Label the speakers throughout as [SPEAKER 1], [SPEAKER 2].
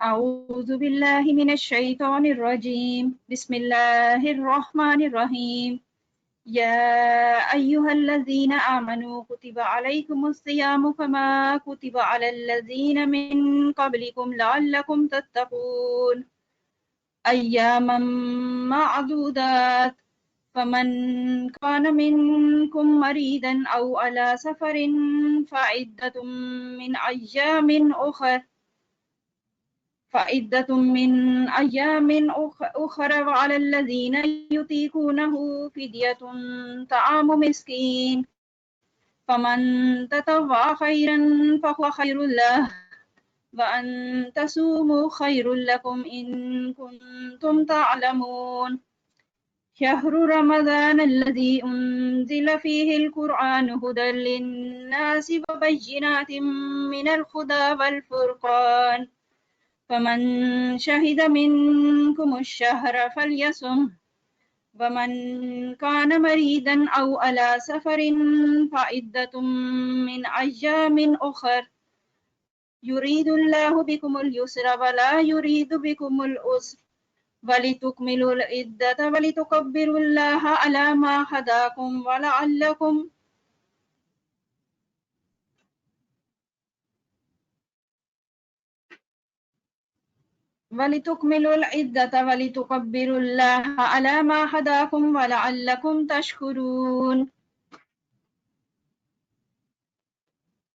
[SPEAKER 1] أعوذ بالله من الشيطان الرجيم. بسم الله الرحمن الرحيم. يا أيها الذين آمنوا كتب عليكم الصيام كما كتب على الذين من قبلكم لعلكم تتقون أياما معدودات فمن كان منكم مريضا أو على سفر فعدة من أيام أخر وعلى الذين يطيقونه فدية طعام مسكين فمن تطوع خيرا فهو خير له وأن تصوموا خير لكم إن كنتم تعلمون شهر رمضان الذي أنزل فيه القرآن هدى للناس وبينات من الهدى والفرقان فمن شهد منكم الشهر فليصم ومن كان مريضا أو على سفر فعدة من أيام أخر يريد الله بكم اليسر ولا يريد بكم العسر ولتكملوا العدة ولتكبروا الله على ما هداكم ولتكملوا العدة ولتكبروا الله على ما هداكم ولعلكم تشكرون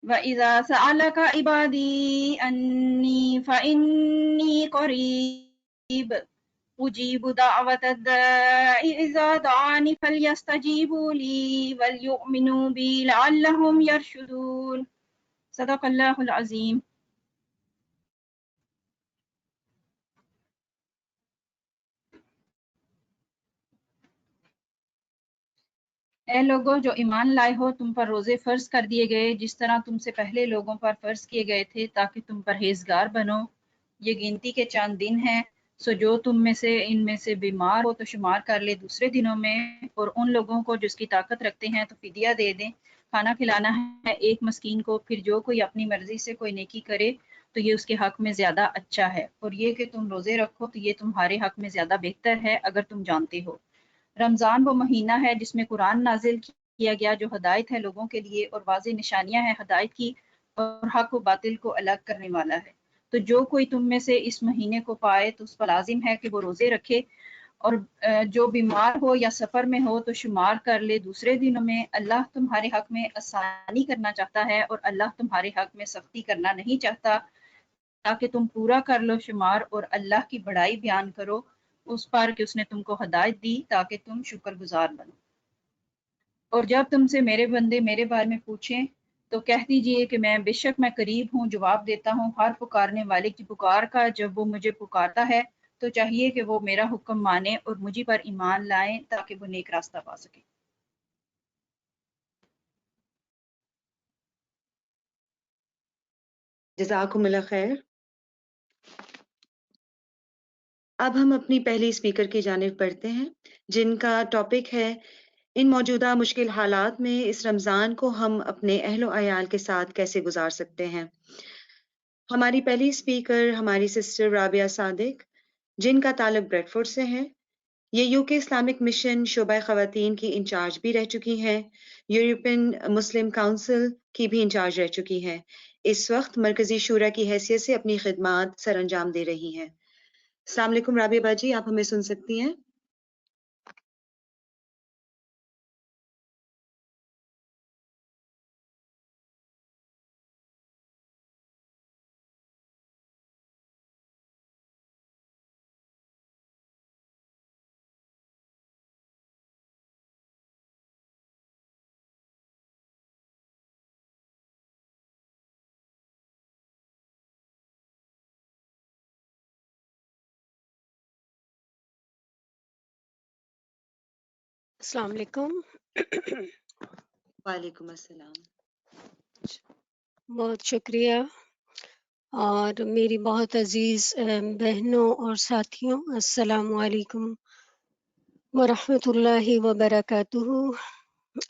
[SPEAKER 1] وإذا سألك عبادي أني فإني قريب أجيب دعوة الداع إذا دعاني فليستجيبوا لي وليؤمنوا بي لعلهم يرشدون صدق الله العظيم. اے لوگوں جو ایمان لائے ہو، تم پر روزے فرض کر دیے گئے جس طرح تم سے پہلے لوگوں پر فرض کیے گئے تھے تاکہ تم پرہیزگار بنو۔ یہ گنتی کے چند دن ہیں، سو جو تم میں سے ان میں سے بیمار ہو تو شمار کر لے دوسرے دنوں میں، اور ان لوگوں کو جس کی طاقت رکھتے ہیں تو فدیہ دے دیں۔ کھانا کھلانا ہے ایک مسکین کو، پھر جو کوئی اپنی مرضی سے کوئی نیکی کرے تو یہ اس کے حق میں زیادہ اچھا ہے، اور یہ کہ تم روزے رکھو تو یہ تمہارے حق میں زیادہ بہتر ہے اگر تم جانتے ہو۔ رمضان وہ مہینہ ہے جس میں قرآن نازل کیا گیا جو ہدایت ہے لوگوں کے لیے اور واضح نشانیاں ہیں ہدایت کی اور حق و باطل کو الگ کرنے والا ہے۔ تو جو کوئی تم میں سے اس مہینے کو پائے تو اس پر لازم ہے کہ وہ روزے رکھے، اور جو بیمار ہو یا سفر میں ہو تو شمار کر لے دوسرے دنوں میں۔ اللہ تمہارے حق میں آسانی کرنا چاہتا ہے اور اللہ تمہارے حق میں سختی کرنا نہیں چاہتا، تاکہ تم پورا کر لو شمار اور اللہ کی بڑائی بیان کرو اس پر کہ اس نے تم کو ہدایت دی تاکہ تم شکر گزار بنو۔ اور جب تم سے میرے بندے میرے بارے میں پوچھیں تو کہہ دیجئے کہ میں بے شک میں قریب ہوں، جواب دیتا ہوں ہر پکارنے والے کی پکار کا۔ جب وہ مجھے پکارتا ہے تو چاہیے کہ وہ میرا حکم مانے اور مجھے پر ایمان لائیں تاکہ وہ نیک راستہ پا سکے۔
[SPEAKER 2] جزاکم اللہ خیر۔ اب ہم اپنی پہلی اسپیکر کی جانب بڑھتے ہیں جن کا ٹاپک ہے ان موجودہ مشکل حالات میں اس رمضان کو ہم اپنے اہل و عیال کے ساتھ کیسے گزار سکتے ہیں۔ ہماری پہلی اسپیکر ہماری سسٹر رابعہ صادق جن کا تعلق بریڈ فورڈ سے ہے۔ یہ یو کے اسلامک مشن شعبہ خواتین کی انچارج بھی رہ چکی ہیں، یورپین مسلم کونسل کی بھی انچارج رہ چکی ہیں، اس وقت مرکزی شورا کی حیثیت سے اپنی خدمات سر انجام دے رہی ہیں۔ السلام علیکم رابعہ باجی، آپ ہمیں سن سکتی ہیں؟
[SPEAKER 3] السلام علیکم۔
[SPEAKER 2] وعلیکم السلام۔
[SPEAKER 3] بہت شکریہ، اور میری بہت عزیز بہنوں اور ساتھیوں، السلام علیکم ورحمۃ اللہ وبرکاتہ۔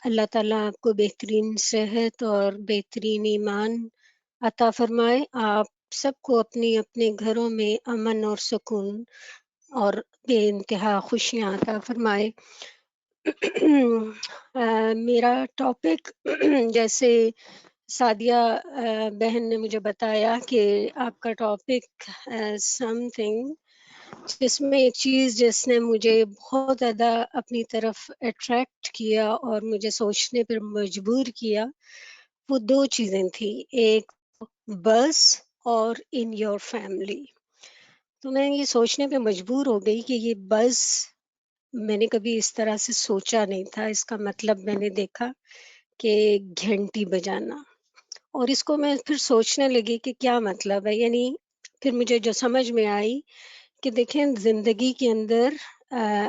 [SPEAKER 3] اللہ تعالیٰ آپ کو بہترین صحت اور بہترین ایمان عطا فرمائے، آپ سب کو اپنی اپنے گھروں میں امن اور سکون اور بے انتہا خوشیاں عطا فرمائے۔ میرا ٹاپک جیسے سعدیہ بہن نے مجھے بتایا کہ آپ کا ٹاپک سم تھنگ، جس میں ایک چیز جس نے مجھے بہت زیادہ اپنی طرف اٹریکٹ کیا اور مجھے سوچنے پر مجبور کیا، وہ دو چیزیں تھیں، ایک بس اور ان یور فیملی۔ تو میں یہ سوچنے پہ مجبور ہو گئی کہ یہ بس میں نے کبھی اس طرح سے سوچا نہیں تھا، اس کا مطلب میں نے دیکھا کہ گھنٹی بجانا، اور اس کو میں پھر سوچنے لگی کہ کیا مطلب ہے، یعنی پھر مجھے جو سمجھ میں آئی کہ دیکھیں زندگی کے اندر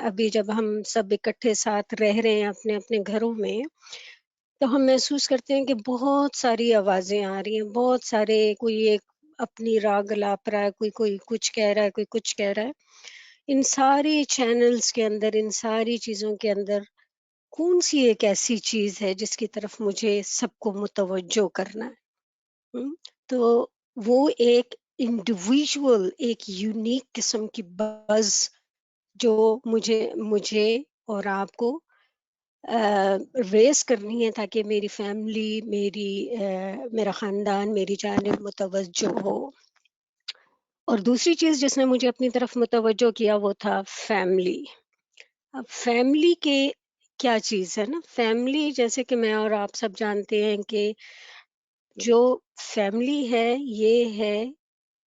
[SPEAKER 3] ابھی جب ہم سب اکٹھے ساتھ رہ رہے ہیں اپنے اپنے گھروں میں، تو ہم محسوس کرتے ہیں کہ بہت ساری آوازیں آ رہی ہیں، بہت سارے، کوئی ایک اپنی راگ لاپ رہا ہے، کوئی کچھ کہہ رہا ہے، کوئی کچھ کہہ رہا ہے۔ ان ساری چینلز کے اندر، ان ساری چیزوں کے اندر کون سی ایک ایسی چیز ہے جس کی طرف مجھے سب کو متوجہ کرنا ہے؟ تو وہ ایک انڈیویژول، ایک یونیک قسم کی بز جو مجھے اور آپ کو ریس کرنی ہے تاکہ میری فیملی، میرا خاندان میری جانب متوجہ ہو۔ اور دوسری چیز جس نے مجھے اپنی طرف متوجہ کیا وہ تھا فیملی۔ اب فیملی کے کیا چیز ہے نا، فیملی جیسے کہ میں اور آپ سب جانتے ہیں کہ جو فیملی ہے یہ ہے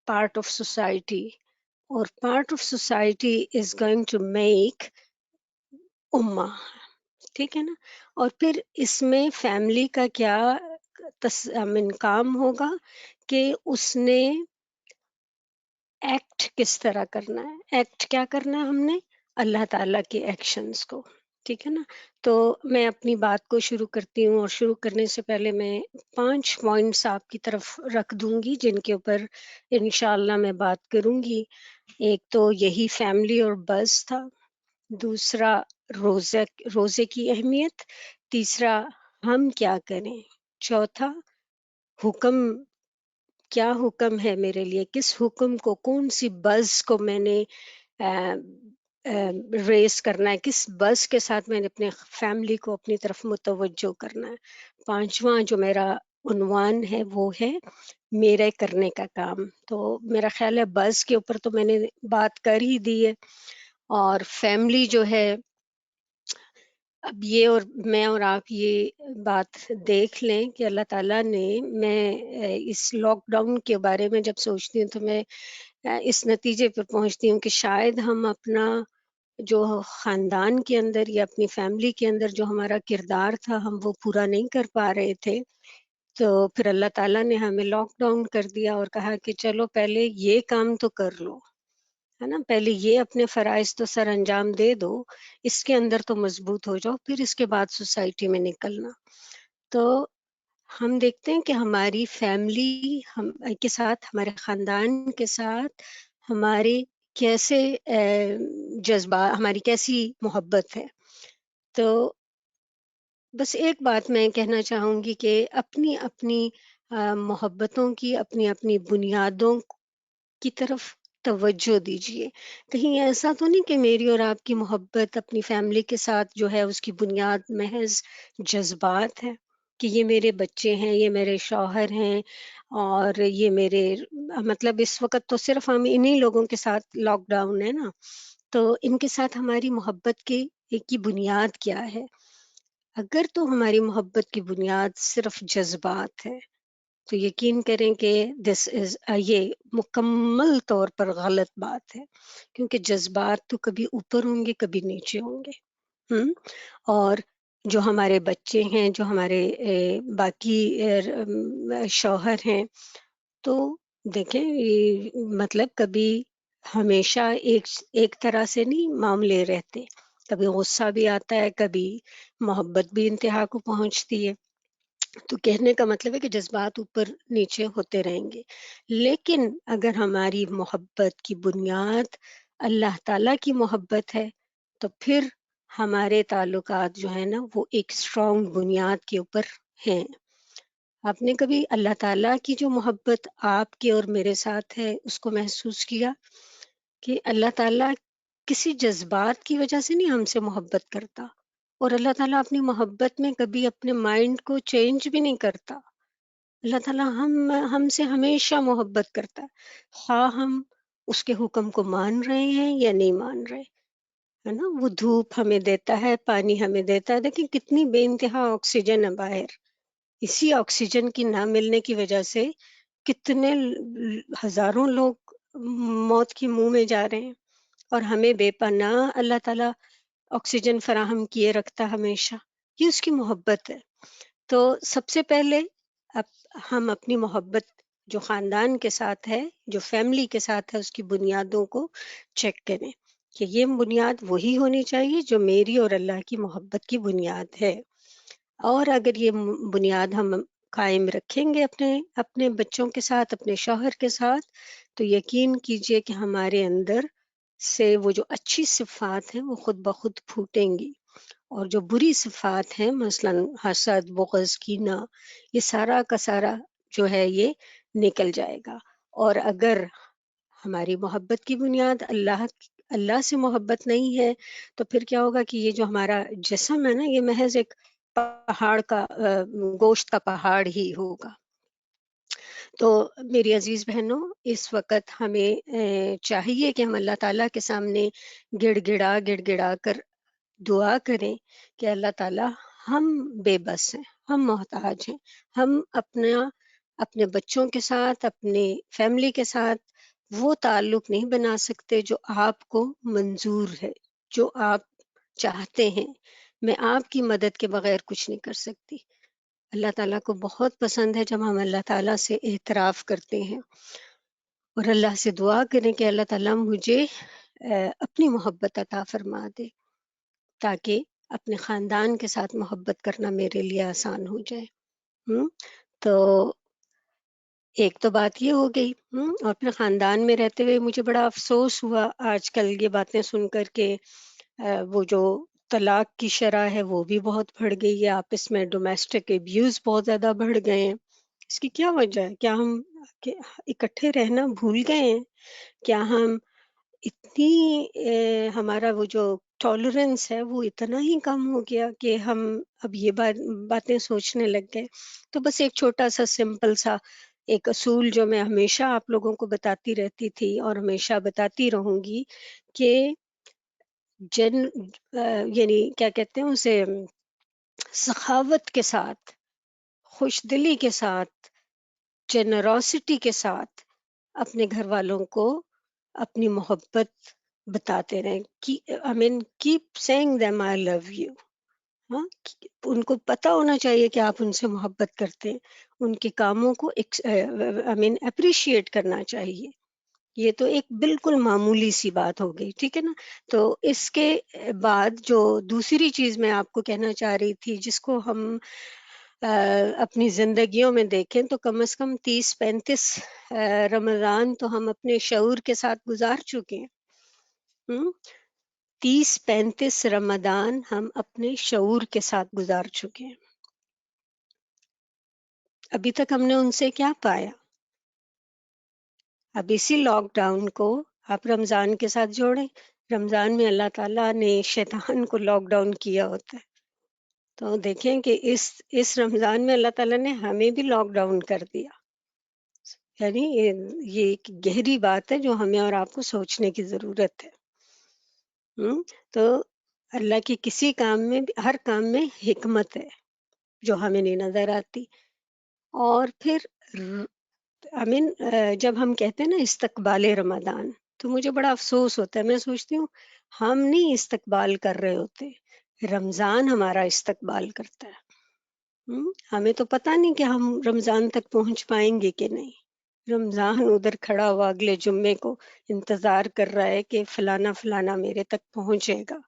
[SPEAKER 3] پارٹ آف سوسائٹی، اور part of society is going to make امہ، ٹھیک ہے نا۔ اور پھر اس میں فیملی کا کیا کام ہوگا کہ اس نے ایکٹ کس طرح کرنا ہے، ایکٹ کیا کرنا ہے، ہم نے اللہ تعالیٰ کے ایکشنز کو، ٹھیک ہے نا۔ تو میں اپنی بات کو شروع کرتی ہوں، اور شروع کرنے سے پہلے میں 5 پوائنٹس آپ کی طرف رکھ دوں گی جن کے اوپر انشاءاللہ میں بات کروں گی۔ ایک تو یہی فیملی اور بز تھا، دوسرا روزے کی اہمیت، تیسرا ہم کیا کریں، چوتھا حکم، کیا حکم ہے میرے لیے، کس حکم کو، کون سی بز کو میں نے ریس کرنا ہے، کس بز کے ساتھ میں نے اپنے فیملی کو اپنی طرف متوجہ کرنا ہے۔ پانچواں جو میرا عنوان ہے وہ ہے میرے کرنے کا کام۔ تو میرا خیال ہے بز کے اوپر تو میں نے بات کر ہی دی ہے، اور فیملی جو ہے، اب یہ اور میں اور آپ یہ بات دیکھ لیں کہ اللہ تعالیٰ نے، میں اس لاک ڈاؤن کے بارے میں جب سوچتی ہوں تو میں اس نتیجے پر پہنچتی ہوں کہ شاید ہم اپنا جو خاندان کے اندر یا اپنی فیملی کے اندر جو ہمارا کردار تھا ہم وہ پورا نہیں کر پا رہے تھے، تو پھر اللہ تعالیٰ نے ہمیں لاک ڈاؤن کر دیا اور کہا کہ چلو پہلے یہ کام تو کر لو، ہے نا، پہلے یہ اپنے فرائض تو سر انجام دے دو، اس کے اندر تو مضبوط ہو جاؤ، پھر اس کے بعد سوسائٹی میں نکلنا۔ تو ہم دیکھتے ہیں کہ ہماری فیملی کے ساتھ، ہمارے خاندان کے ساتھ ہمارے کیسے جذبات، ہماری کیسی محبت ہے. تو بس ایک بات میں کہنا چاہوں گی کہ اپنی اپنی محبتوں کی اپنی اپنی بنیادوں کی طرف توجہ دیجیے. کہیں ایسا تو نہیں کہ میری اور آپ کی محبت اپنی فیملی کے ساتھ جو ہے اس کی بنیاد محض جذبات ہے، کہ یہ میرے بچے ہیں، یہ میرے شوہر ہیں، اور یہ میرے، مطلب اس وقت تو صرف ہم انہی لوگوں کے ساتھ لاک ڈاؤن ہے نا، تو ان کے ساتھ ہماری محبت کی بنیاد کیا ہے؟ اگر تو ہماری محبت کی بنیاد صرف جذبات ہے تو یقین کریں کہ یہ مکمل طور پر غلط بات ہے، کیونکہ جذبات تو کبھی اوپر ہوں گے کبھی نیچے ہوں گے. اور جو ہمارے بچے ہیں، جو ہمارے باقی شوہر ہیں، تو دیکھیں مطلب کبھی ہمیشہ ایک طرح سے نہیں معاملے رہتے، کبھی غصہ بھی آتا ہے، کبھی محبت بھی انتہا کو پہنچتی ہے. تو کہنے کا مطلب ہے کہ جذبات اوپر نیچے ہوتے رہیں گے، لیکن اگر ہماری محبت کی بنیاد اللہ تعالیٰ کی محبت ہے تو پھر ہمارے تعلقات جو ہیں نا وہ ایک اسٹرانگ بنیاد کے اوپر ہیں. آپ نے کبھی اللہ تعالیٰ کی جو محبت آپ کے اور میرے ساتھ ہے اس کو محسوس کیا کہ اللہ تعالیٰ کسی جذبات کی وجہ سے نہیں ہم سے محبت کرتا، اور اللہ تعالیٰ اپنی محبت میں کبھی اپنے مائنڈ کو چینج بھی نہیں کرتا. اللہ تعالیٰ ہم سے ہمیشہ محبت کرتا ہے، خواہ ہم اس کے حکم کو مان رہے ہیں یا نہیں مان رہے، ہے نا. وہ دھوپ ہمیں دیتا ہے، پانی ہمیں دیتا ہے، دیکھیں کتنی بے انتہا آکسیجن ہے باہر. اسی آکسیجن کی نہ ملنے کی وجہ سے کتنے ہزاروں لوگ موت کی منہ میں جا رہے ہیں، اور ہمیں بے پناہ اللہ تعالیٰ آکسیجن فراہم کیے رکھتا ہمیشہ. یہ اس کی محبت ہے. تو سب سے پہلے ہم اپنی محبت جو خاندان کے ساتھ ہے، جو فیملی کے ساتھ ہے، اس کی بنیادوں کو چیک کریں کہ یہ بنیاد وہی ہونی چاہیے جو میری اور اللہ کی محبت کی بنیاد ہے. اور اگر یہ بنیاد ہم قائم رکھیں گے اپنے بچوں کے ساتھ، اپنے شوہر کے ساتھ، تو یقین کیجئے کہ ہمارے اندر سے وہ جو اچھی صفات ہیں وہ خود بخود پھوٹیں گی، اور جو بری صفات ہیں مثلا حسد، بغض، کینہ، یہ سارا کا سارا جو ہے یہ نکل جائے گا. اور اگر ہماری محبت کی بنیاد اللہ سے محبت نہیں ہے تو پھر کیا ہوگا کہ یہ جو ہمارا جسم ہے نا، یہ محض ایک پہاڑ کا گوشت کا پہاڑ ہی ہوگا. تو میری عزیز بہنوں، اس وقت ہمیں چاہیے کہ ہم اللہ تعالیٰ کے سامنے گڑ گڑا کر دعا کریں کہ اللہ تعالیٰ ہم بے بس ہیں، ہم محتاج ہیں، ہم اپنے بچوں کے ساتھ، اپنے فیملی کے ساتھ وہ تعلق نہیں بنا سکتے جو آپ کو منظور ہے، جو آپ چاہتے ہیں. میں آپ کی مدد کے بغیر کچھ نہیں کر سکتی. اللہ تعالیٰ کو بہت پسند ہے جب ہم اللہ تعالیٰ سے اعتراف کرتے ہیں اور اللہ سے دعا کریں کہ اللہ تعالیٰ مجھے اپنی محبت عطا فرما دے، تاکہ اپنے خاندان کے ساتھ محبت کرنا میرے لیے آسان ہو جائے. تو ایک تو بات یہ ہو گئی. اور اپنے خاندان میں رہتے ہوئے مجھے بڑا افسوس ہوا آج کل یہ باتیں سن کر کے وہ جو طلاق کی شرح ہے وہ بھی بہت بڑھ گئی ہے، آپس میں ڈومیسٹک ایبیوز بہت زیادہ بڑھ گئے ہیں. اس کی کیا وجہ ہے؟ کیا ہم اکٹھے رہنا بھول گئے ہیں؟ کیا ہم اتنی ہمارا وہ جو ٹالرنس ہے وہ اتنا ہی کم ہو گیا کہ ہم اب یہ باتیں سوچنے لگ گئے؟ تو بس ایک چھوٹا سا سمپل سا ایک اصول جو میں ہمیشہ آپ لوگوں کو بتاتی رہتی تھی اور ہمیشہ بتاتی رہوں گی کہ یعنی کیا کہتے ہیں اسے، سخاوت کے ساتھ، خوش دلی کے ساتھ، جنروسٹی کے ساتھ اپنے گھر والوں کو اپنی محبت بتاتے رہیں. keep saying them I love you. ان کو پتہ ہونا چاہیے کہ آپ ان سے محبت کرتے ہیں، ان کے کاموں کو اپریشیٹ کرنا چاہیے. یہ تو ایک بالکل معمولی سی بات ہو گئی، ٹھیک ہے نا. تو اس کے بعد جو دوسری چیز میں آپ کو کہنا چاہ رہی تھی، جس کو ہم اپنی زندگیوں میں دیکھیں تو کم از کم 30-35 رمضان تو ہم اپنے شعور کے ساتھ گزار چکے ہیں. 30-35 رمضان ہم اپنے شعور کے ساتھ گزار چکے ہیں. ابھی تک ہم نے ان سے کیا پایا؟ اب اسی لاک ڈاؤن کو آپ رمضان کے ساتھ جوڑیں. رمضان میں اللہ تعالیٰ نے شیطان کو لاک ڈاؤن کیا ہوتا ہے، تو دیکھیں کہ اس رمضان میں اللہ تعالیٰ نے ہمیں بھی لاک ڈاؤن کر دیا. یعنی یہ ایک گہری بات ہے جو ہمیں اور آپ کو سوچنے کی ضرورت ہے. تو اللہ کی کسی کام میں ہر کام میں حکمت ہے جو ہمیں نہیں نظر آتی. اور پھر جب ہم کہتے ہیں نا استقبال رمضان، تو مجھے بڑا افسوس ہوتا ہے. میں سوچتی ہوں ہم نہیں استقبال کر رہے ہوتے، رمضان ہمارا استقبال کرتا ہے. ہمیں تو پتہ نہیں کہ ہم رمضان تک پہنچ پائیں گے کہ نہیں. رمضان ادھر کھڑا ہوا اگلے جمعے کو انتظار کر رہا ہے کہ فلانا فلانا میرے تک پہنچے گا.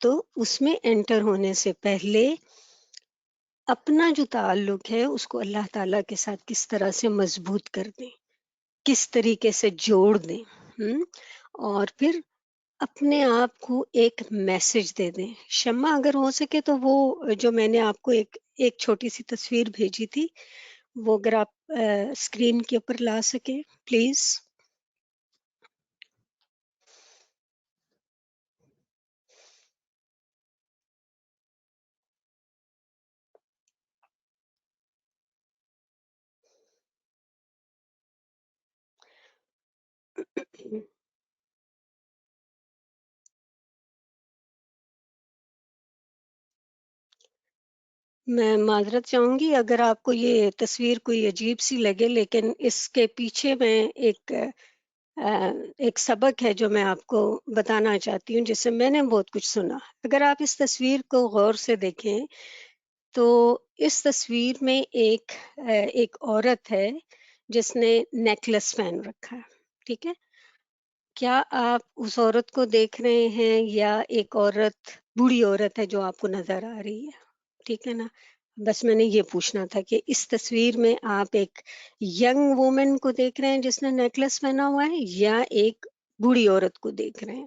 [SPEAKER 3] تو اس میں انٹر ہونے سے پہلے اپنا جو تعلق ہے اس کو اللہ تعالیٰ کے ساتھ کس طرح سے مضبوط کر دیں، کس طریقے سے جوڑ دیں، اور پھر اپنے آپ کو ایک میسج دے دیں. شمع اگر ہو سکے تو وہ جو میں نے آپ کو ایک چھوٹی سی تصویر بھیجی تھی، وہ اگر آپ اسکرین کے اوپر لا سکیں پلیز. میں معذرت چاہوں گی اگر آپ کو یہ تصویر کوئی عجیب سی لگے، لیکن اس کے پیچھے میں ایک سبق ہے جو میں آپ کو بتانا چاہتی ہوں، جس سے میں نے بہت کچھ سنا. اگر آپ اس تصویر کو غور سے دیکھیں تو اس تصویر میں ایک عورت ہے جس نے نیکلس پہن رکھا ہے. ٹھیک ہے، کیا آپ اس عورت کو دیکھ رہے ہیں یا ایک عورت بوڑھی عورت ہے جو آپ کو نظر آ رہی ہے؟ ٹھیک ہے نا. بس میں نے یہ پوچھنا تھا کہ اس تصویر میں آپ ایک ینگ وومن کو دیکھ رہے ہیں جس نے نیکلس پہنا ہوا ہے یا ایک بوڑھی عورت کو دیکھ رہے ہیں؟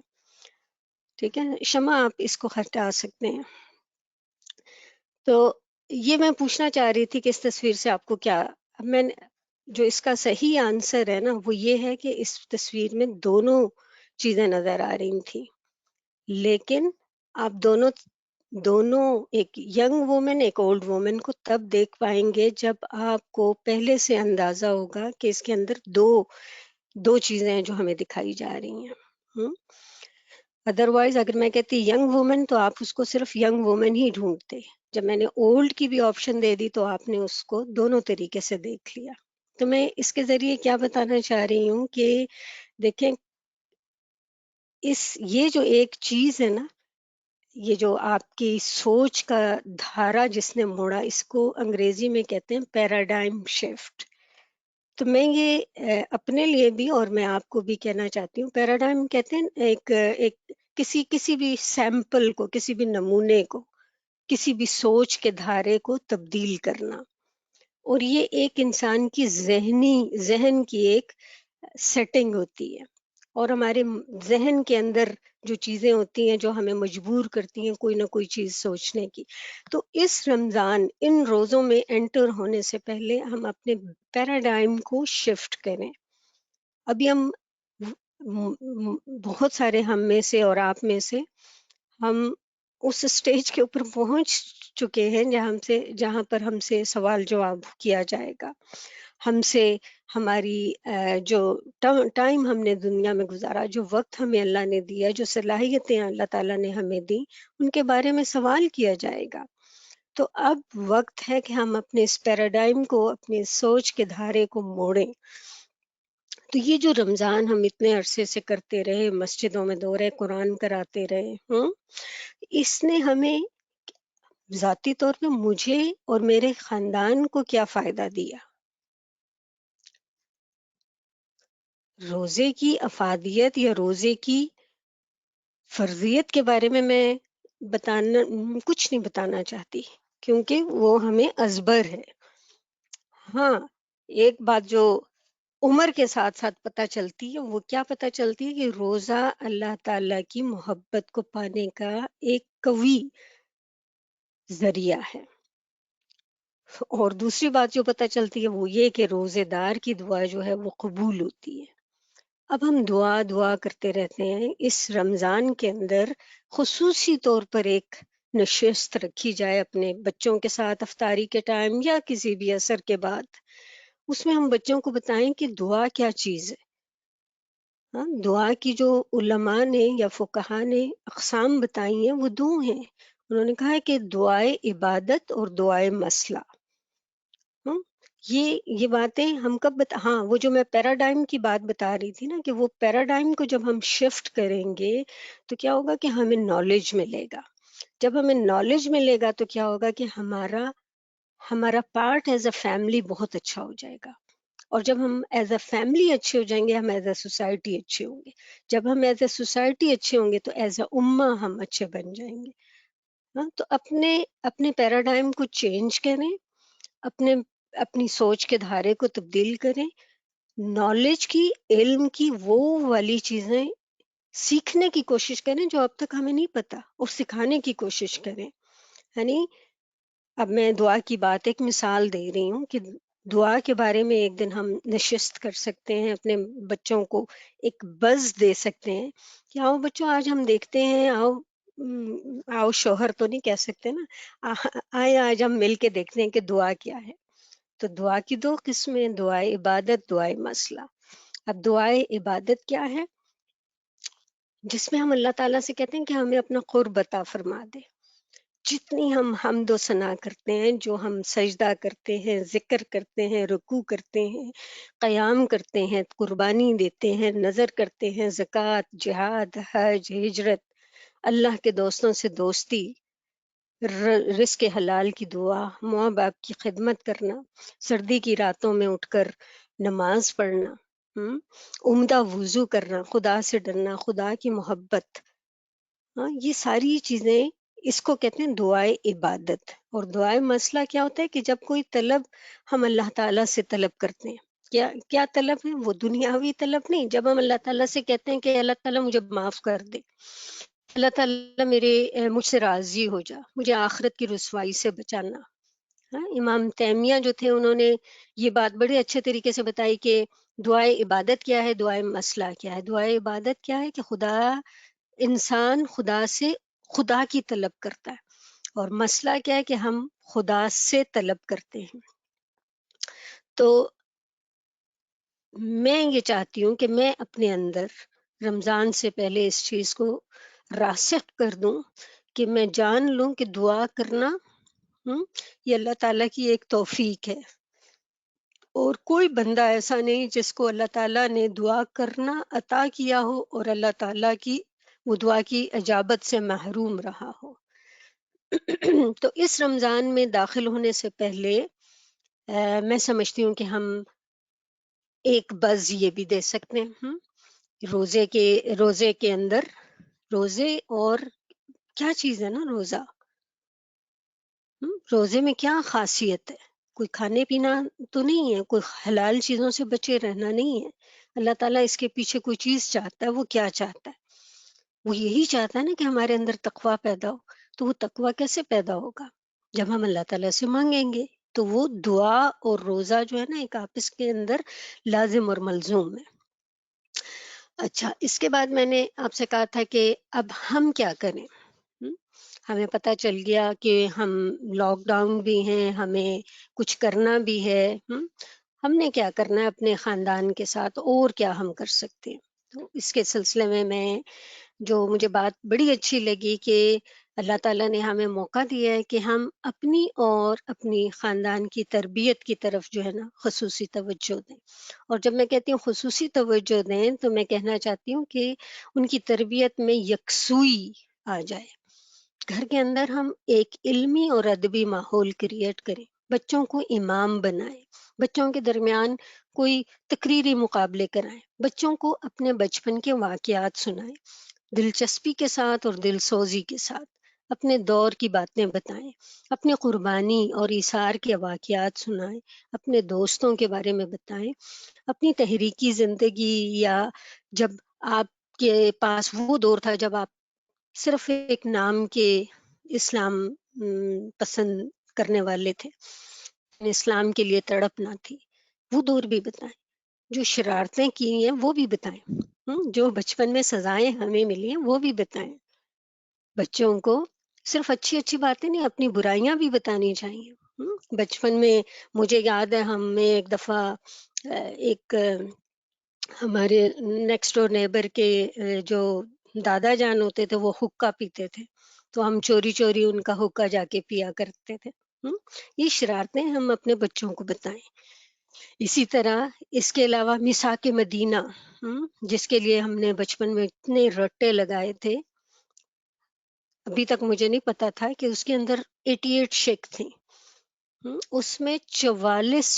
[SPEAKER 3] ٹھیک ہے شمع، آپ اس کو ہٹا سکتے ہیں. تو یہ میں پوچھنا چاہ رہی تھی کہ اس تصویر سے آپ کو کیا، جو اس کا صحیح آنسر ہے نا وہ یہ ہے کہ اس تصویر میں دونوں چیزیں نظر آ رہی تھیں، لیکن آپ دونوں ایک ینگ وومن ایک اولڈ وومن کو تب دیکھ پائیں گے جب آپ کو پہلے سے اندازہ ہوگا کہ اس کے اندر دو چیزیں ہیں جو ہمیں دکھائی جا رہی ہیں. ادروائز اگر میں کہتی ینگ وومن تو آپ اس کو صرف ینگ وومن ہی ڈھونڈتے. جب میں نے اولڈ کی بھی آپشن دے دی تو آپ نے اس کو دونوں طریقے سے دیکھ لیا. تو میں اس کے ذریعے کیا بتانا چاہ رہی ہوں کہ دیکھیں یہ جو ایک چیز ہے نا، یہ جو آپ کی سوچ کا دھارا جس نے موڑا، اس کو انگریزی میں کہتے ہیں پیراڈائم شفٹ. تو میں یہ اپنے لیے بھی اور میں آپ کو بھی کہنا چاہتی ہوں، پیراڈائم کہتے ہیں ایک کسی بھی سیمپل کو، کسی بھی نمونے کو، کسی بھی سوچ کے دھارے کو تبدیل کرنا. اور یہ ایک انسان کی ذہن کی ایک سیٹنگ ہوتی ہے، اور ہمارے ذہن کے اندر جو چیزیں ہوتی ہیں جو ہمیں مجبور کرتی ہیں کوئی نہ کوئی چیز سوچنے کی. تو اس رمضان ان روزوں میں انٹر ہونے سے پہلے ہم اپنے پیراڈائم کو شفٹ کریں. ابھی ہم بہت سارے ہم میں سے اور آپ میں سے ہم اس سٹیج کے اوپر پہنچ چکے ہیں جہاں پر ہم سے سوال جواب کیا جائے گا. ہم سے ہماری جو ٹائم ہم نے دنیا میں گزارا، جو وقت ہمیں اللہ نے دیا، جو صلاحیتیں اللہ تعالیٰ نے ہمیں دی، ان کے بارے میں سوال کیا جائے گا. تو اب وقت ہے کہ ہم اپنے اس پیراڈائم کو، اپنی سوچ کے دھارے کو موڑیں. تو یہ جو رمضان ہم اتنے عرصے سے کرتے رہے، مسجدوں میں دورہ قرآن کراتے رہے، اس نے ہمیں ذاتی طور پہ مجھے اور میرے خاندان کو کیا فائدہ دیا؟ روزے کی افادیت یا روزے کی فرضیت کے بارے میں کچھ نہیں بتانا چاہتی. کیونکہ وہ ہمیں ازبر ہے. ہاں ایک بات جو عمر کے ساتھ ساتھ پتہ چلتی ہے، وہ کیا پتہ چلتی ہے کہ روزہ اللہ تعالیٰ کی محبت کو پانے کا ایک قوی ذریعہ ہے. اور دوسری بات جو پتہ چلتی ہے وہ یہ کہ روزے دار کی دعا جو ہے وہ قبول ہوتی ہے. اب ہم دعا کرتے رہتے ہیں. اس رمضان کے اندر خصوصی طور پر ایک نشست رکھی جائے اپنے بچوں کے ساتھ افطاری کے ٹائم یا کسی بھی عصر کے بعد. اس میں ہم بچوں کو بتائیں کہ دعا کیا چیز ہے. ہاں دعا کی جو علماء نے یا فقہا نے اقسام بتائی ہیں وہ دو ہیں. انہوں نے کہا ہے کہ دعائے عبادت اور دعائے مسئلہ. یہ باتیں ہم کب ہاں وہ جو میں پیراڈائم کی بات بتا رہی تھی نا کہ وہ پیراڈائم کو جب ہم شفٹ کریں گے تو کیا ہوگا کہ ہمیں نالج ملے گا. جب ہمیں نالج ملے گا تو کیا ہوگا کہ ہمارا پارٹ ایز اے فیملی بہت اچھا ہو جائے گا. اور جب ہم ایز اے فیملی اچھے ہو جائیں گے ہم ایز اے سوسائٹی اچھے ہوں گے. جب ہم ایز اے سوسائٹی اچھے ہوں گے تو ایز اے امہ ہم اچھے بن جائیں گے. تو اپنے پیراڈائم کو چینج کریں، اپنی سوچ کے دھارے کو تبدیل کریں. نالج کی، علم کی وہ والی چیزیں سیکھنے کی کوشش کریں جو اب تک ہمیں نہیں پتا، اور سکھانے کی کوشش کریں. یعنی اب میں دعا کی بات ایک مثال دے رہی ہوں کہ دعا کے بارے میں ایک دن ہم نشست کر سکتے ہیں، اپنے بچوں کو ایک بز دے سکتے ہیں کہ آؤ بچوں آج ہم دیکھتے ہیں، آؤ شوہر تو نہیں کہہ سکتے نا، آئے آج ہم مل کے دیکھتے ہیں کہ دعا کیا ہے. تو دعا کی دو قسمیں، دعائے عبادت، دعائے مسئلہ. اب دعائے عبادت کیا ہے؟ جس میں ہم اللہ تعالیٰ سے کہتے ہیں کہ ہمیں اپنا قرب عطا فرما دے. جتنی ہم حمد و ثنا کرتے ہیں، جو ہم سجدہ کرتے ہیں، ذکر کرتے ہیں، رکوع کرتے ہیں، قیام کرتے ہیں، قربانی دیتے ہیں، نظر کرتے ہیں، زکوٰۃ، جہاد، حج، ہجرت، اللہ کے دوستوں سے دوستی، رزق حلال کی دعا، ماں باپ کی خدمت کرنا، سردی کی راتوں میں اٹھ کر نماز پڑھنا، عمدہ وضو کرنا، خدا سے ڈرنا، خدا کی محبت، یہ ساری چیزیں اس کو کہتے ہیں دعائے عبادت. اور دعائے مسئلہ کیا ہوتا ہے کہ جب کوئی طلب ہم اللہ تعالیٰ سے طلب کرتے ہیں. کیا طلب ہے؟ وہ دنیاوی طلب نہیں. جب ہم اللہ تعالیٰ سے کہتے ہیں کہ اللہ تعالیٰ مجھے معاف کر دے، اللہ تعالیٰ مجھ سے راضی ہو جا، مجھے آخرت کی رسوائی سے بچانا. امام تیمیہ جو تھے انہوں نے یہ بات بڑے اچھے طریقے سے بتائی کہ دعائے عبادت کیا ہے، دعائے مسئلہ کیا ہے. دعائے عبادت کیا ہے کہ انسان خدا سے خدا کی طلب کرتا ہے، اور مسئلہ کیا ہے کہ ہم خدا سے طلب کرتے ہیں. تو میں یہ چاہتی ہوں کہ میں اپنے اندر رمضان سے پہلے اس چیز کو راسخ کر دوں کہ میں جان لوں کہ دعا کرنا یہ اللہ تعالیٰ کی ایک توفیق ہے، اور کوئی بندہ ایسا نہیں جس کو اللہ تعالیٰ نے دعا کرنا عطا کیا ہو اور اللہ تعالیٰ کی وہ دعا کی اجابت سے محروم رہا ہو. تو اس رمضان میں داخل ہونے سے پہلے میں سمجھتی ہوں کہ ہم ایک بز یہ بھی دے سکتے ہیں روزے کے اندر. روزے اور کیا چیز ہے نا روزہ، روزے میں کیا خاصیت ہے؟ کوئی کھانے پینا تو نہیں ہے، کوئی حلال چیزوں سے بچے رہنا نہیں ہے. اللہ تعالیٰ اس کے پیچھے کوئی چیز چاہتا ہے. وہ کیا چاہتا ہے؟ وہ یہی چاہتا ہے نا کہ ہمارے اندر تقویٰ پیدا ہو. تو وہ تقویٰ کیسے پیدا ہوگا؟ جب ہم اللہ تعالیٰ سے مانگیں گے. تو وہ دعا اور روزہ جو ہے نا ایک آپس کے اندر لازم اور ملزوم ہے. اچھا، اس کے بعد میں نے آپ سے کہا تھا کہ اب ہم کیا کریں. ہمیں پتہ چل گیا کہ ہم لاک ڈاؤن بھی ہیں، ہمیں کچھ کرنا بھی ہے. ہم نے کیا کرنا ہے اپنے خاندان کے ساتھ، اور کیا ہم کر سکتے ہیں؟ تو اس کے سلسلے میں جو مجھے بات بڑی اچھی لگی کہ اللہ تعالیٰ نے ہمیں موقع دیا ہے کہ ہم اپنی اور اپنی خاندان کی تربیت کی طرف جو ہے نا خصوصی توجہ دیں. اور جب میں کہتی ہوں خصوصی توجہ دیں تو میں کہنا چاہتی ہوں کہ ان کی تربیت میں یکسوئی آ جائے. گھر کے اندر ہم ایک علمی اور ادبی ماحول کریٹ کریں، بچوں کو امام بنائیں، بچوں کے درمیان کوئی تقریری مقابلے کرائیں، بچوں کو اپنے بچپن کے واقعات سنائیں دلچسپی کے ساتھ اور دل سوزی کے ساتھ. اپنے دور کی باتیں بتائیں، اپنی قربانی اور ایثار کے واقعات سنائیں، اپنے دوستوں کے بارے میں بتائیں، اپنی تحریکی زندگی، یا جب آپ کے پاس وہ دور تھا جب آپ صرف ایک نام کے اسلام پسند کرنے والے تھے، اسلام کے لیے تڑپ نہ تھی، وہ دور بھی بتائیں، جو شرارتیں کی ہیں وہ بھی بتائیں، جو بچپن میں سزائیں ہمیں ملی ہیں وہ بھی بتائیں۔ بچوں کو صرف اچھی اچھی باتیں نہیں، اپنی برائیاں بھی بتانی چاہیے۔ بچپن میں مجھے یاد ہے ہمیں ایک دفعہ ایک ہمارے نیکسٹ ڈور نیبر کے جو دادا جان ہوتے تھے وہ حقہ پیتے تھے، تو ہم چوری چوری ان کا حقہ جا کے پیا کرتے تھے۔ یہ شرارتیں ہم اپنے بچوں کو بتائیں۔ اسی طرح اس کے علاوہ میثاق مدینہ، جس کے لیے ہم نے بچپن میں اتنے رٹے لگائے تھے، ابھی تک مجھے نہیں پتا تھا کہ اس کے اندر 88 شک تھیں، اس میں 44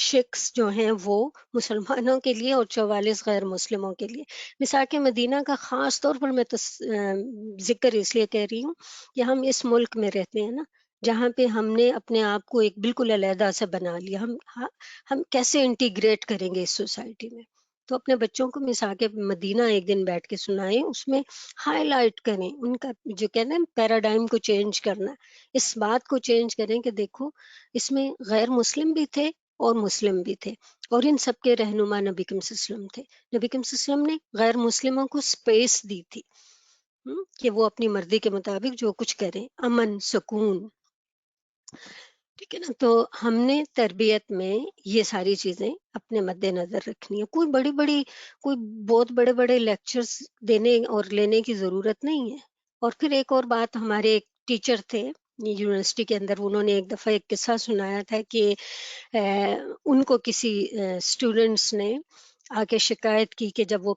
[SPEAKER 3] شکس جو ہیں وہ مسلمانوں کے لیے اور 44 غیر مسلموں کے لیے۔ میثاق مدینہ کا خاص طور پر میں ذکر اس لیے کہہ رہی ہوں کہ ہم اس ملک میں رہتے ہیں نا، جہاں پہ ہم نے اپنے آپ کو ایک بالکل علیحدہ سے بنا لیا، ہم کیسے انٹیگریٹ کریں گے اس سوسائٹی میں؟ تو اپنے بچوں کو میثاق مدینہ ایک دن بیٹھ کے سنائیں، اس میں ہائی لائٹ کریں ان کا جو کہتے ہیں پیراڈائم کو چینج کرنا، اس بات کو چینج کریں کہ دیکھو اس میں غیر مسلم بھی تھے اور مسلم بھی تھے، اور ان سب کے رہنما نبی کریم صلی اللہ علیہ وسلم تھے۔ نبی کریم صلی اللہ علیہ وسلم نے غیر مسلموں کو سپیس دی تھی کہ وہ اپنی مرضی کے مطابق جو کچھ کریں، امن، سکون، ٹھیک ہے نا۔ تو ہم نے تربیت میں یہ ساری چیزیں اپنے مد نظر رکھنی ہے۔ کوئی بہت بڑے بڑے لیکچرز دینے اور لینے کی ضرورت نہیں ہے۔ اور پھر ایک اور بات، ہمارے ایک ٹیچر تھے یونیورسٹی کے اندر، انہوں نے ایک دفعہ ایک قصہ سنایا تھا کہ ان کو کسی اسٹوڈنٹس نے آ کے شکایت کی کہ جب وہ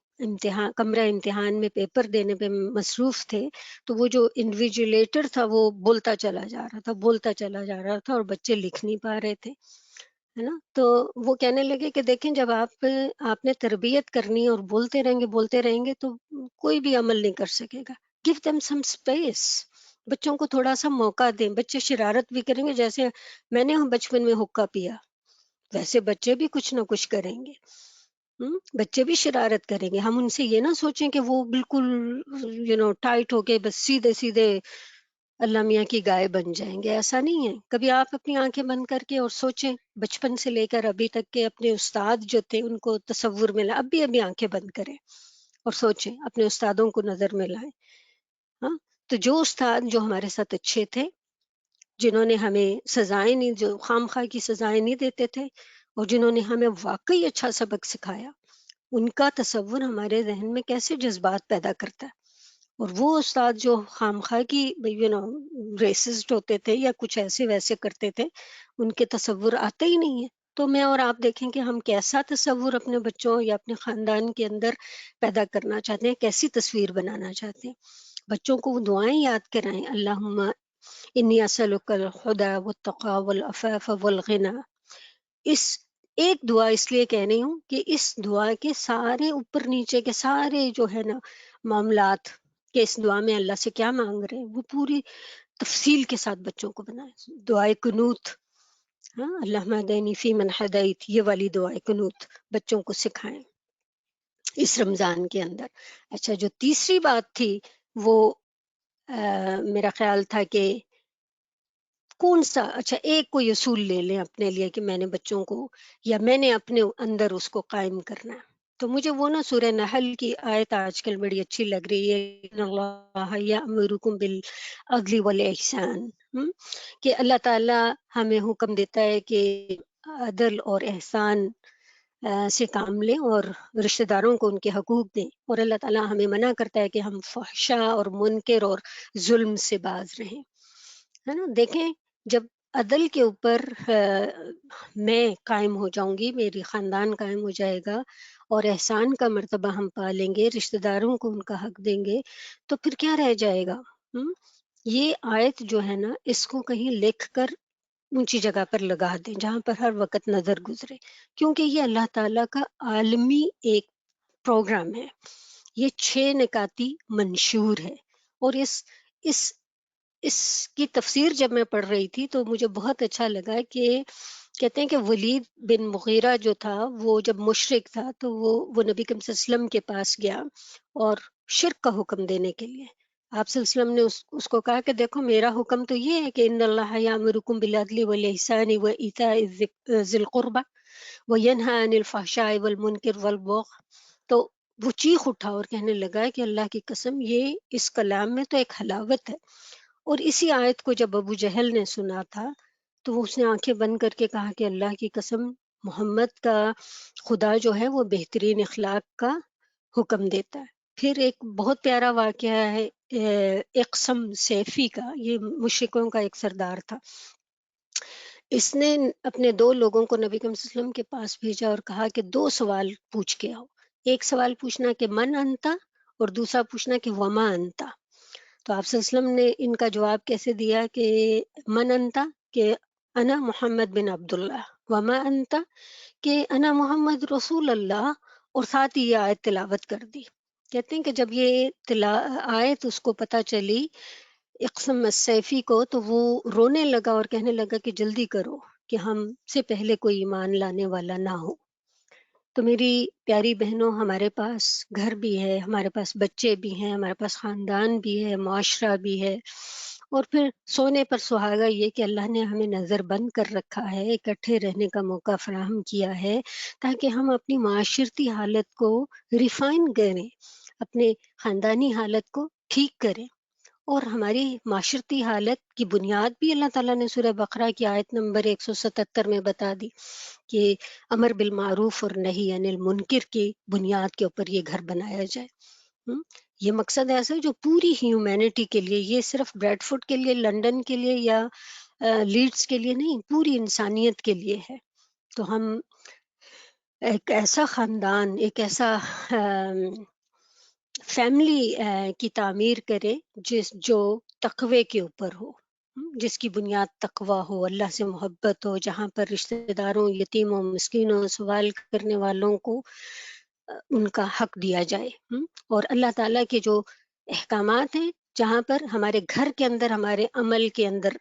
[SPEAKER 3] کمرہ امتحان میں پیپر دینے پہ مصروف تھے تو وہ جو انویجیلیٹر تھا وہ بولتا چلا جا رہا تھا اور بچے لکھ نہیں پا رہے تھے، ہے نا۔ تو وہ کہنے لگے کہ دیکھیں جب آپ نے تربیت کرنی اور بولتے رہیں گے تو کوئی بھی عمل نہیں کر سکے گا۔ give them some space، بچوں کو تھوڑا سا موقع دیں۔ بچے شرارت بھی کریں گے، جیسے میں نے بچپن میں حقہ پیا ویسے بچے بھی کچھ نہ کچھ کریں گے، بچے بھی شرارت کریں گے۔ ہم ان سے یہ نہ سوچیں کہ وہ بالکل ٹائٹ ہو کے بس سیدھے اللہ میاں کی گائے بن جائیں گے، ایسا نہیں ہے۔ کبھی آپ اپنی آنکھیں بند کر کے اور سوچیں، بچپن سے لے کر ابھی تک کے اپنے استاد جو تھے ان کو تصور میں لائیں، ابھی آنکھیں بند کریں اور سوچیں، اپنے استادوں کو نظر میں لائیں۔ تو جو استاد جو ہمارے ساتھ اچھے تھے، جنہوں نے ہمیں سزائیں نہیں، جو خام خواہ کی سزائیں نہیں دیتے تھے اور جنہوں نے ہمیں واقعی اچھا سبق سکھایا، ان کا تصور ہمارے ذہن میں کیسے جذبات پیدا کرتا ہے۔ اور وہ استاد جو خام خواہ کی ریسسٹ ہوتے تھے یا کچھ ایسے ویسے کرتے تھے، ان کے تصور آتے ہی نہیں ہے۔ تو میں اور آپ دیکھیں کہ ہم کیسا تصور اپنے بچوں یا اپنے خاندان کے اندر پیدا کرنا چاہتے ہیں، کیسی تصویر بنانا چاہتے ہیں۔ بچوں کو وہ دعائیں یاد کرائیں، اللہم انی اسألک الہدی والتقی والعفاف والغنی۔ اس ایک دعا اس لیے کہہ رہی ہوں کہ اس دعا کے سارے اوپر نیچے کے سارے جو ہے نا معاملات کہ اس دعا میں اللہ سے کیا مانگ رہے ہیں، وہ پوری تفصیل کے ساتھ بچوں کو بنائیں۔ دعائے قنوت، اللہم اہدنی فی من ہدیت، یہ والی دعائے قنوت بچوں کو سکھائیں اس رمضان کے اندر۔ اچھا، جو تیسری بات تھی وہ میرا خیال تھا کہ کون سا، اچھا ایک کوئی اصول لے لیں اپنے لیے کہ میں نے بچوں کو یا میں نے اپنے اندر اس کو قائم کرنا ہے۔ تو مجھے وہ نا سورہ نحل کی آیت آج کل بڑی اچھی لگ رہی ہے، ان اللہ یأمرکم بالعدل والاحسان، کہ اللہ تعالیٰ ہمیں حکم دیتا ہے کہ عدل اور احسان سے کام لیں اور رشتہ داروں کو ان کے حقوق دیں، اور اللہ تعالیٰ ہمیں منع کرتا ہے کہ ہم فحشاء اور منکر اور ظلم سے باز رہیں، ہے نا۔ دیکھیں جب عدل کے اوپر میں قائم ہو جاؤں گی، میری خاندان قائم ہو جائے گا اور احسان کا مرتبہ ہم پالیں گے، رشتہ داروں کو ان کا حق دیں گے، تو پھر کیا رہ جائے گا؟ یہ آیت جو ہے نا اس کو کہیں لکھ کر اونچی جگہ پر لگا دیں جہاں پر ہر وقت نظر گزرے، کیونکہ یہ اللہ تعالیٰ کا عالمی ایک پروگرام ہے، یہ 6 نکاتی منشور ہے، اور اس اس کی تفسیر جب میں پڑھ رہی تھی تو مجھے بہت اچھا لگا کہ کہتے ہیں کہ ولید بن مغیرہ جو تھا وہ جب مشرک تھا تو وہ نبی کریم صلی اللہ علیہ وسلم کے پاس گیا اور شرک کا حکم دینے کے لیے آپ صلی اللہ علیہ وسلم نے اس کو کہا کہ دیکھو میرا حکم تو یہ ہے کہ ان اللہ یامرکم بالعدل والاحسان وایتاء ذی القربى وینہی عن الفحشاء والمنکر والبغی. تو وہ چیخ اٹھا اور کہنے لگا کہ اللہ کی قسم یہ اس کلام میں تو ایک حلاوت ہے. اور اسی آیت کو جب ابو جہل نے سنا تھا تو اس نے آنکھیں بند کر کے کہا کہ اللہ کی قسم محمد کا خدا جو ہے وہ بہترین اخلاق کا حکم دیتا ہے. پھر ایک بہت پیارا واقعہ ہے اقسم سیفی کا. یہ مشرکوں کا ایک سردار تھا. اس نے اپنے 2 لوگوں کو نبی کریم صلی اللہ علیہ وسلم کے پاس بھیجا اور کہا کہ 2 سوال پوچھ کے آؤ. ایک سوال پوچھنا کہ من انتا اور دوسرا پوچھنا کہ وما انتا. تو آپ صلی اللہ علیہ وسلم نے ان کا جواب کیسے دیا کہ من انتا کہ انا محمد بن عبداللہ، وما انتا کہ انا محمد رسول اللہ، اور ساتھ ہی یہ آیت تلاوت کر دی. کہتے ہیں کہ جب یہ آیت اس کو پتہ چلی اقسم السیفی کو تو وہ رونے لگا اور کہنے لگا کہ جلدی کرو کہ ہم سے پہلے کوئی ایمان لانے والا نہ ہو. تو میری پیاری بہنوں، ہمارے پاس گھر بھی ہے، ہمارے پاس بچے بھی ہیں، ہمارے پاس خاندان بھی ہے، معاشرہ بھی ہے، اور پھر سونے پر سہاگا یہ کہ اللہ نے ہمیں نظر بند کر رکھا ہے، اکٹھے رہنے کا موقع فراہم کیا ہے تاکہ ہم اپنی معاشرتی حالت کو ریفائن کریں، اپنے خاندانی حالت کو ٹھیک کریں. اور ہماری معاشرتی حالت کی بنیاد بھی اللہ تعالیٰ نے سورہ بقرہ کی آیت نمبر 177 میں بتا دی کہ امر بالمعروف اور نہی عن المنکر کی بنیاد کے اوپر یہ گھر بنایا جائے. یہ مقصد ایسا ہے جو پوری ہیومینٹی کے لیے، یہ صرف بریڈ فوڈ کے لیے، لنڈن کے لیے یا لیڈز کے لیے نہیں، پوری انسانیت کے لیے ہے. تو ہم ایک ایسا خاندان، ایک ایسا فیملی کی تعمیر کرے جو تقوی کے اوپر ہو، جس کی بنیاد تقوی ہو، اللہ سے محبت ہو، جہاں پر رشتہ داروں، یتیموں، مسکینوں، سوال کرنے والوں کو ان کا حق دیا جائے. اور اللہ تعالیٰ کے جو احکامات ہیں جہاں پر ہمارے گھر کے اندر، ہمارے عمل کے اندر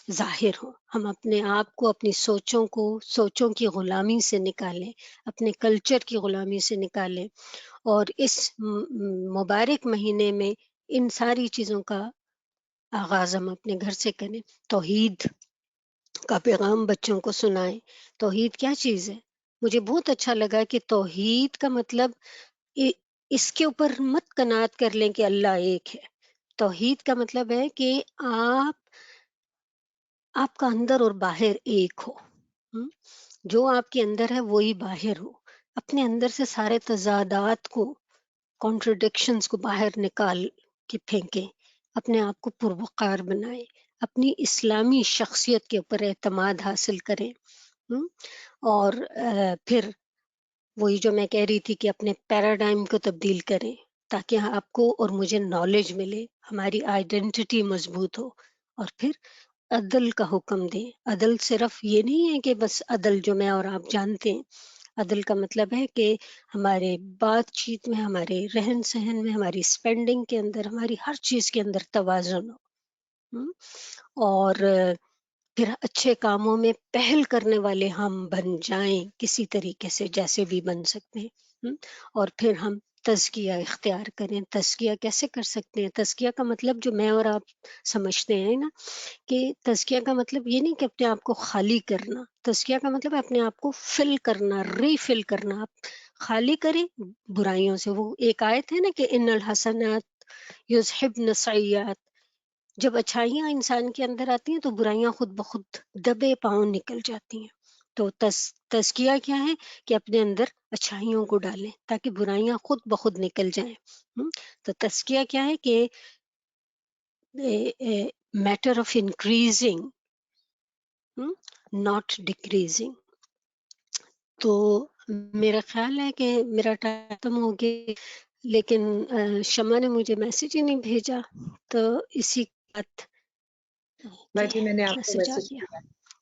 [SPEAKER 3] ظاہر ہوں. ہم اپنے آپ کو، اپنی سوچوں کی غلامی سے نکالیں، اپنے کلچر کی غلامی سے نکالیں، اور اس مبارک مہینے میں ان ساری چیزوں کا آغاز ہم اپنے گھر سے کریں. توحید کا پیغام بچوں کو سنائیں. توحید کیا چیز ہے؟ مجھے بہت اچھا لگا کہ توحید کا مطلب اس کے اوپر مت قناعت کر لیں کہ اللہ ایک ہے. توحید کا مطلب ہے کہ آپ کا اندر اور باہر ایک ہو. جو آپ کے اندر ہے وہی باہر ہو. اپنے اندر سے سارے تضادات کو، کانٹرڈکشنز کو باہر نکال کے پھینکیں. اپنے آپ کو پروقار بنائیں. اپنی اسلامی شخصیت کے اوپر اعتماد حاصل کریں. اور پھر وہی جو میں کہہ رہی تھی کہ اپنے پیراڈائم کو تبدیل کریں تاکہ آپ کو اور مجھے نالج ملے، ہماری آئیڈینٹی مضبوط ہو. اور پھر عدل کا حکم دیں. عدل صرف یہ نہیں ہے کہ بس عدل جو میں اور آپ جانتے ہیں. عدل کا مطلب ہے کہ ہمارے بات چیت میں، ہمارے رہن سہن میں، ہماری سپینڈنگ کے اندر، ہماری ہر چیز کے اندر توازن ہو. اور پھر اچھے کاموں میں پہل کرنے والے ہم بن جائیں کسی طریقے سے، جیسے بھی بن سکتے ہیں. اور پھر ہم تزکیہ اختیار کریں. تزکیہ کیسے کر سکتے ہیں؟ تزکیہ کا مطلب جو میں اور آپ سمجھتے ہیں نا کہ تزکیہ کا مطلب یہ نہیں کہ اپنے آپ کو خالی کرنا. تزکیہ کا مطلب ہے اپنے آپ کو فل کرنا، ری فل کرنا. آپ خالی کریں برائیوں سے. وہ ایک آیت ہے نا کہ ان الحسنات یذہبن السیئات. جب اچھائیاں انسان کے اندر آتی ہیں تو برائیاں خود بخود دبے پاؤں نکل جاتی ہیں. تو تزکیہ کیا ہے کہ اپنے اندر اچھائیوں کو ڈالیں تاکہ برائیاں خود بخود نکل جائیں. تو تزکیہ کیا ہے کہ matter of increasing not decreasing. تو میرا خیال ہے کہ میرا ٹائم ختم ہو گیا، لیکن شمع نے مجھے میسج ہی نہیں بھیجا، تو اسی بات
[SPEAKER 4] باجی میں نے آپ کو
[SPEAKER 3] میسج آ
[SPEAKER 4] میسج
[SPEAKER 3] گیا.
[SPEAKER 4] کیا.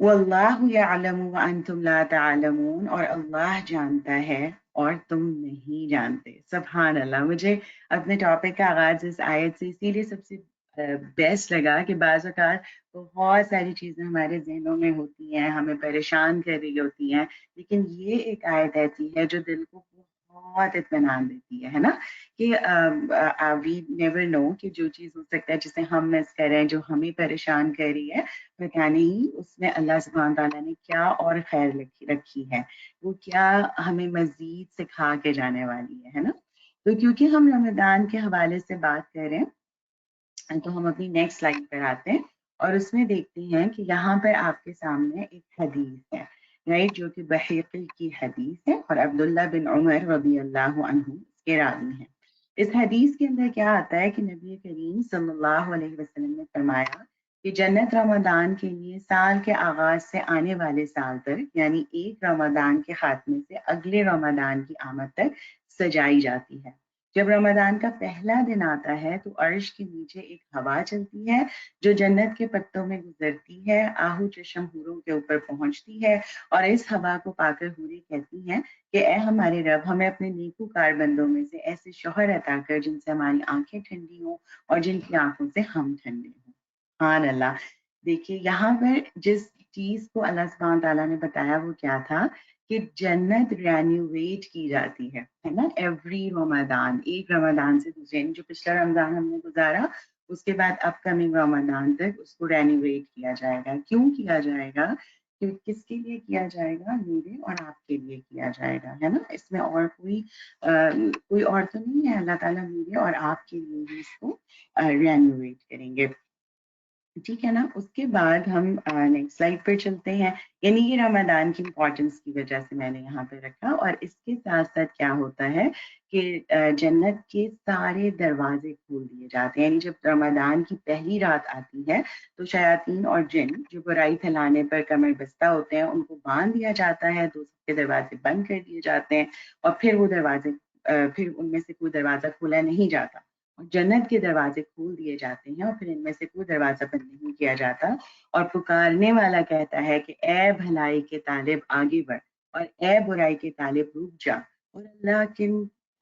[SPEAKER 4] واللہ یعلم وانتم لا تعلمون، اور اللہ جانتا ہے اور تم نہیں جانتے. سبحان اللہ. مجھے اپنے ٹاپک کا آغاز اس آیت سے اسی لیے سب سے بیسٹ لگا کہ بعض اوقات بہت ساری چیزیں ہمارے ذہنوں میں ہوتی ہیں، ہمیں پریشان کر رہی ہوتی ہیں، لیکن یہ ایک آیت ایسی ہے جو دل کو بہت اطمینان دیتی ہے نا، کہ وی نیور نو کہ جو چیز ہو سکتا ہے جسے ہم مس کر رہے ہیں، جو ہمیں پریشان کر رہی ہے، پتہ نہیں اس میں اللہ سبحانہ تعالیٰ نے کیا اور خیر رکھی ہے، وہ کیا ہمیں مزید سکھا کے جانے والی ہے نا. تو کیونکہ ہم رمضان کے حوالے سے بات کر رہے ہیں تو ہم اپنی نیکسٹ سلائڈ پر آتے ہیں اور اس میں دیکھتے ہیں کہ یہاں پر آپ کے سامنے ایک حدیث ہے، رائٹ، جو کہ بحیقی کی حدیث ہے اور عبداللہ بن عمر رضی اللہ عنہ اس کے راوی ہیں. اس حدیث کے اندر کیا آتا ہے کہ نبی کریم صلی اللہ علیہ وسلم نے فرمایا کہ جنت رمضان کے لیے سال کے آغاز سے آنے والے سال تک، یعنی ایک رمضان کے خاتمے سے اگلے رمضان کی آمد تک سجائی جاتی ہے. جب رمضان کا پہلا دن آتا ہے تو عرش کے نیچے ایک ہوا چلتی ہے جو جنت کے پتوں میں گزرتی ہے، آہو چشم حوروں کے اوپر پہنچتی ہے اور اس ہوا کو پا کر حوریں کہتی ہیں کہ اے ہمارے رب، ہمیں اپنے نیکوکار بندوں میں سے ایسے شوہر عطا کر جن سے ہماری آنکھیں ٹھنڈی ہوں اور جن کی آنکھوں سے ہم ٹھنڈے ہوں. سبحان اللہ. دیکھیے یہاں پر جس چیز کو اللہ سبحانہ تعالیٰ نے بتایا وہ کیا تھا کہ جنت رینوویٹ کی جاتی ہے نا، ایوری رمضان، ایک رمضان سے دوسرے، جو پچھلا رمضان ہم نے گزارا اس کے بعد اپ کمنگ رمضان تک اس کو رینوویٹ کیا جائے گا. کیوں کیا جائے گا؟ کہ کس کے لیے کیا جائے گا؟ میرے اور آپ کے لیے کیا جائے گا، ہے نا. اس میں اور کوئی اور تو نہیں ہے، اللہ تعالیٰ میرے اور آپ کے لیے ہی اس کو رینوویٹ کریں گے. ٹھیک ہے نا. اس کے بعد ہم نیکسٹ سلائڈ پر چلتے ہیں. یعنی یہ رمضان کی امپورٹنس کی وجہ سے میں نے یہاں پہ رکھا، اور اس کے ساتھ ساتھ کیا ہوتا ہے کہ جنت کے سارے دروازے کھول دیے جاتے ہیں. یعنی جب رمضان کی پہلی رات آتی ہے تو شیاطین اور جن جو برائی پھیلانے پر کمر بستہ ہوتے ہیں ان کو باندھ دیا جاتا ہے، دوزخ کے دروازے بند کر دیے جاتے ہیں اور پھر وہ دروازے پھر ان میں سے کوئی دروازہ کھولا نہیں جاتا، جنت کے دروازے کھول دیے جاتے ہیں اور پھر ان میں سے کوئی دروازہ بند نہیں کیا جاتا، اور پکارنے والا کہتا ہے کہ اے بھلائی کے طالب آگے بڑھ اور اے برائی کے طالب رک جا. اور اللہ کی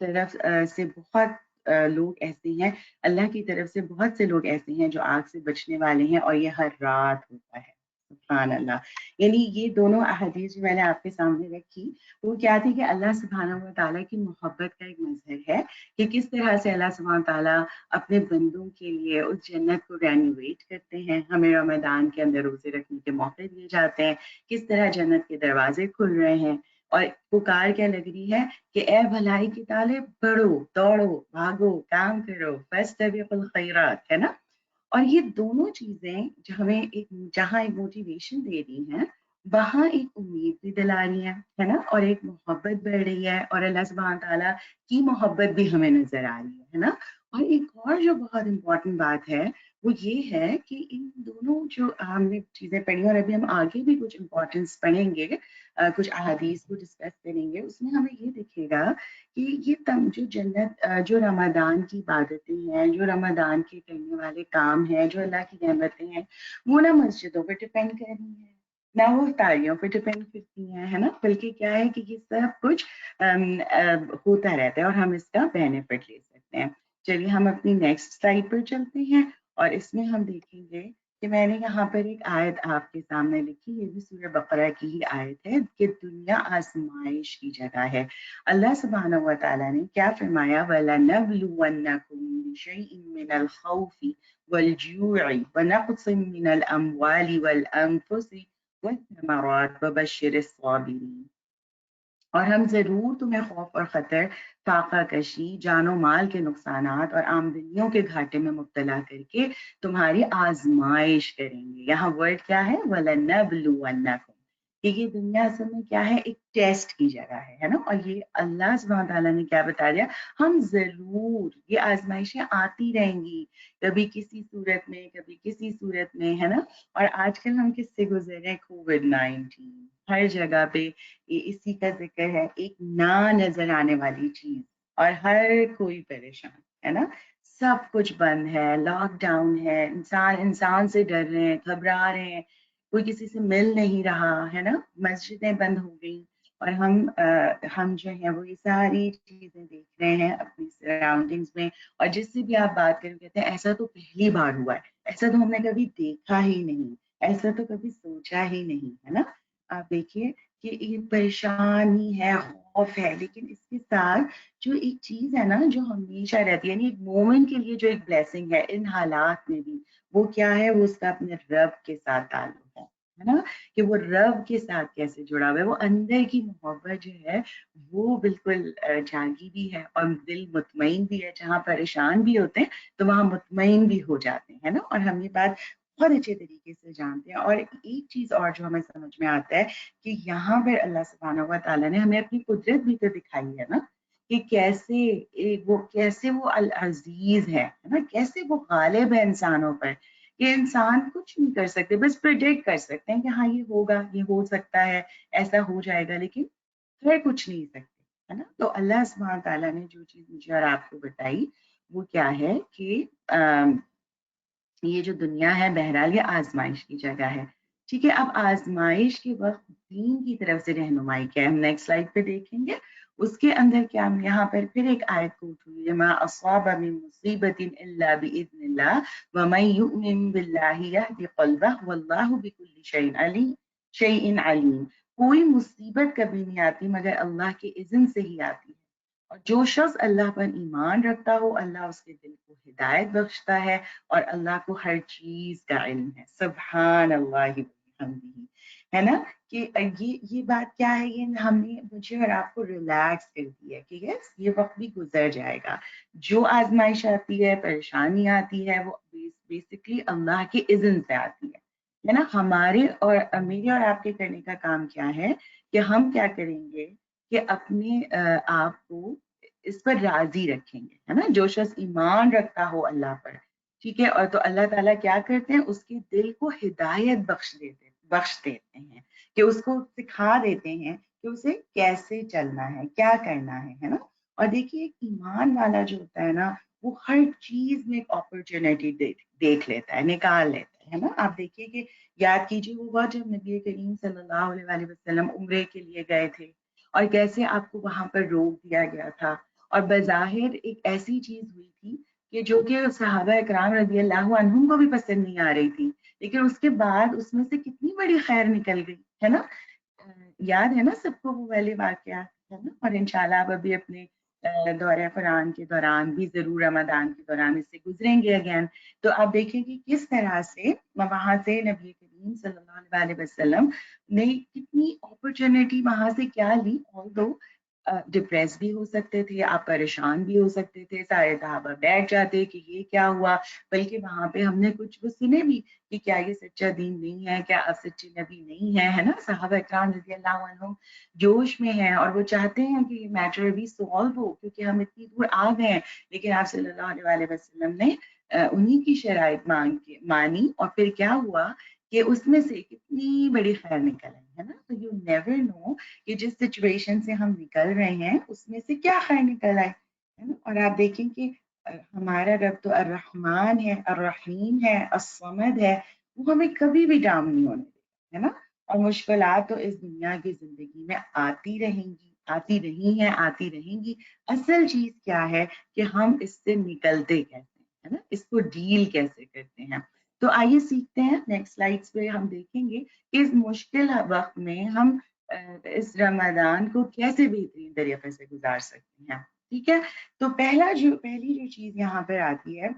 [SPEAKER 4] طرف سے بہت لوگ ایسے ہیں، اللہ کی طرف سے بہت سے لوگ ایسے ہیں جو آگ سے بچنے والے ہیں، اور یہ ہر رات ہوتا ہے. سبحان اللہ. یعنی یہ دونوں احادیث جو میں نے آپ کے سامنے رکھی وہ کیا تھی کہ اللہ سبحانہ و تعالیٰ کی محبت کا ایک مظہر ہے کہ کس طرح سے اللہ سبحانہ تعالیٰ اپنے بندوں کے لیے اس جنت کو رینوویٹ کرتے ہیں. ہمیں رمضان کے اندر روزے رکھنے کے موقع دیے جاتے ہیں، کس طرح جنت کے دروازے کھل رہے ہیں، اور پکار کیا لگ رہی ہے کہ اے بھلائی کے طالب بڑھو، دوڑو، بھاگو، کام کرو، فاستبقوا الخیرات، ہے نا. اور یہ دونوں چیزیں ہمیں جہاں ایک موٹیویشن دے رہی ہیں وہاں ایک امید بھی دلا رہی ہے نا، اور ایک محبت بڑھ رہی ہے، اور اللہ سبحانہ تعالیٰ کی محبت بھی ہمیں نظر آ رہی ہے نا. اور ایک اور جو بہت امپورٹنٹ بات ہے وہ یہ ہے کہ ان دونوں جو ہم نے چیزیں پڑھی اور ابھی ہم آگے بھی کچھ امپورٹنس پڑھیں گے، کچھ احادیث کو ڈسکس کریں گے، اس میں ہمیں یہ دکھے گا کہ یہ جو جنت جو رمضان کی عبادتیں ہیں، جو رمضان کے کرنے والے کام ہیں، جو اللہ کی نعمتیں ہیں، وہ نہ مسجدوں پہ ڈپینڈ کر رہی ہیں، نہ وہ تاریوں پہ ڈپینڈ کرتی ہیں، ہے نا، بلکہ کیا ہے کہ یہ سب کچھ ہوتا رہتا ہے اور ہم اس کا بینیفٹ لے سکتے ہیں. چلیے ہم اپنی نیکسٹ سلائڈ پر چلتے ہیں اور اس میں ہم دیکھیں گے کہ میں نے یہاں پر ایک آیت آپ کے سامنے لکھی، یہ بھی سورہ بقرہ کی ہی آیت ہے کہ دنیا آزمائش کی جگہ ہے. اللہ سبحانہ و تعالیٰ نے کیا فرمایا؟ وَلَنَبْلُوَنَّكُمْ بِشَيْءٍ مِّنَ الْخَوْفِ وَالْجُوعِ وَنَقْصٍ مِّنَ الْأَمْوَالِ وَالْأَنفُسِ وَالثَّمَرَاتِ وَبَشِّرِ الصَّابِرِينَ. اور ہم ضرور تمہیں خوف اور خطر، فاقہ کشی، جان و مال کے نقصانات اور آمدنیوں کے گھاٹے میں مبتلا کر کے تمہاری آزمائش کریں گے. یہاں ورڈ کیا ہے؟ وَلَنَبْلُوَنَّكُمْ، کہ یہ دنیا اصل میں کیا ہے؟ ایک ٹیسٹ کی جگہ ہے نا. اور یہ اللہ سبحانہ تعالیٰ نے کیا بتا دیا؟ ہم ضرور یہ آزمائشیں آتی رہیں گی، کبھی کسی صورت میں کبھی کسی صورت میں، ہے نا. اور آج کل ہم کس سے گزر رہے ہیں؟ کووڈ-19، ہر جگہ پہ اسی کا ذکر ہے، ایک نہ نظر آنے والی چیز، اور ہر کوئی پریشان ہے نا. سب کچھ بند ہے، لاک ڈاؤن ہے، انسان سے ڈر رہے ہیں، گھبرا رہے ہیں. کوئی کسی سے مل نہیں رہا ہے نا, مسجدیں بند ہو گئی, اور ہم جو ہیں وہ یہ ساری چیزیں دیکھ رہے ہیں اپنی سراؤنڈنگز میں, اور جس سے بھی آپ بات کریں کہتے ہیں ایسا تو پہلی بار ہوا ہے, ایسا تو ہم نے کبھی دیکھا ہی نہیں, ایسا تو کبھی سوچا ہی نہیں, ہے نا. آپ دیکھیے کہ یہ پریشانی ہے, خوف ہے, لیکن اس کے ساتھ جو ایک چیز ہے نا جو ہمیشہ رہتی ہے, یعنی ایک مومنٹ کے لیے جو ایک بلیسنگ ہے ان حالات میں بھی, وہ کیا ہے, وہ اس کا اپنے رب کے ساتھ تعلق ہے نا, کہ وہ رب کے ساتھ کیسے جڑا ہوا ہے, وہ اندر کی محبت جو ہے وہ بالکل جاگی بھی ہے, اور دل مطمئن بھی ہے, جہاں پریشان بھی ہوتے ہیں تو وہاں مطمئن بھی ہو جاتے ہیں نا. اور ہم یہ بات بہت اچھے طریقے سے جانتے ہیں. اور ایک چیز اور جو ہمیں سمجھ میں آتا ہے کہ یہاں پر اللہ سبحانہ و تعالیٰ نے ہمیں اپنی قدرت بھی تو دکھائی ہے نا, کہ کیسے وہ العزیز ہے نا, کیسے وہ غالب ہے انسانوں پر, کہ انسان کچھ نہیں کر سکتے, بس پریڈکٹ کر سکتے ہیں کہ ہاں یہ ہوگا, یہ ہو سکتا ہے, ایسا ہو جائے گا, لیکن کر کچھ نہیں سکتے, ہے نا. تو اللہ سبحانہ تعالیٰ نے جو چیز مجھے اور آپ کو بتائی وہ کیا ہے کہ یہ جو دنیا ہے بہرحال یہ آزمائش کی جگہ ہے, ٹھیک ہے. اب آزمائش کے وقت دین کی طرف سے رہنمائی کیا ہے, ہم نیکسٹ سلائڈ پہ دیکھیں گے. اس کے اندر کیا, ہم یہاں پر پھر ایک آیت کو اٹھوئی, ما اصاب من مصیبت الا باذن اللہ ومن یؤمن باللہ یہد قلبہ واللہ بکل شیء علیم. کوئی مصیبت کبھی نہیں آتی مگر اللہ کے اذن سے ہی آتی ہے, اور جو شخص اللہ پر ایمان رکھتا ہو اللہ اس کے دل کو ہدایت بخشتا ہے, اور اللہ کو ہر چیز کا علم ہے. سبحان اللہ وبحمدہ, ہے نا. کہ یہ بات کیا ہے, یہ ہم نے مجھے اور آپ کو ریلیکس کر دی ہے کہ یس یہ وقت بھی گزر جائے گا. جو آزمائش آتی ہے, پریشانی آتی ہے, وہ بیسکلی اللہ کے اذن سے آتی ہے نا. ہمارے اور میرے اور آپ کے کرنے کا کام کیا ہے کہ ہم کیا کریں گے کہ اپنے آپ کو اس پر راضی رکھیں گے, ہے نا. جو شخص ایمان رکھتا ہو اللہ پر, ٹھیک ہے, اور تو اللہ تعالیٰ کیا کرتے ہیں, اس کے دل کو ہدایت بخش دیتے ہیں, کہ اس کو سکھا دیتے ہیں کہ اسے کیسے چلنا ہے, کیا کرنا ہے نا. اور دیکھیے ایک ایمان والا جو ہوتا ہے نا وہ ہر چیز میں ایک اپرچونٹی دیکھ لیتا ہے, نکال لیتا ہے نا. آپ دیکھیے کہ یاد کیجیے وہ وقت جب نبی کریم صلی اللہ علیہ وسلم عمرے کے لیے گئے تھے, اور کیسے آپ کو وہاں پر روک دیا گیا تھا, اور بظاہر ایک ایسی چیز ہوئی تھی کہ جو کہ صحابہ اکرام رضی اللہ عنہم کو بھی پسند نہیں آ رہی تھی, لیکن اس کے بعد اس میں سے کتنی بڑی خیر نکل گئی, ہے نا. یاد ہے نا سب کو وہ والے واقعات, ہے نا. اور انشاءاللہ آپ ابھی اپنے دورہ قرآن کے دوران بھی ضرور رمضان کے دوران اس سے گزریں گے اگین, تو آپ دیکھیں کہ کس طرح سے وہاں سے نبی کریم صلی اللہ علیہ وسلم نے کتنی اپرچونٹی وہاں سے کیا لی. although ڈپریس بھی ہو سکتے تھے, آپ پریشان بھی ہو سکتے تھے, سارے صحابہ بیٹھ جاتے کہ یہ کیا ہوا, بلکہ وہاں پہ ہم نے کچھ وہ سنے بھی کہ کیا یہ سچا دین نہیں ہے, کیا آپ سچے نبی نہیں ہے, ہے نا. صحابہ اکرام رضی اللہ عنہم جوش میں ہیں اور وہ چاہتے ہیں کہ یہ میٹر ابھی سالو ہو, کیونکہ ہم اتنی دور آ گئے ہیں, لیکن آپ صلی اللہ علیہ وسلم نے انہی کی شرائط مانی, اور پھر کیا ہوا کہ اس میں سے کتنی بڑی خیر نکل آئی, ہے نا. تو یو نیور نو کہ جس سچویشن سے ہم نکل رہے ہیں اس میں سے کیا خیر نکل آئے, ہے نا. اور آپ دیکھیں کہ ہمارا رب تو الرحمن ہے, الرحیم ہے, الصمد ہے, وہ ہمیں کبھی بھی ڈاؤن نہیں ہونے دیتا, ہے نا. اور مشکلات تو اس دنیا کی زندگی میں آتی رہیں گی, آتی رہی ہیں, آتی رہیں گی. اصل چیز کیا ہے کہ ہم اس سے نکلتے کیسے, ہے نا, اس کو ڈیل کیسے کرتے ہیں. تو آئیے سیکھتے ہیں, نیکسٹ سلائیڈس پہ ہم دیکھیں گے کہ اس مشکل وقت میں ہم اس رمضان کو کیسے بہترین طریقے سے گزار سکتے ہیں, ٹھیک ہے. تو پہلی جو چیز یہاں پر آتی ہے,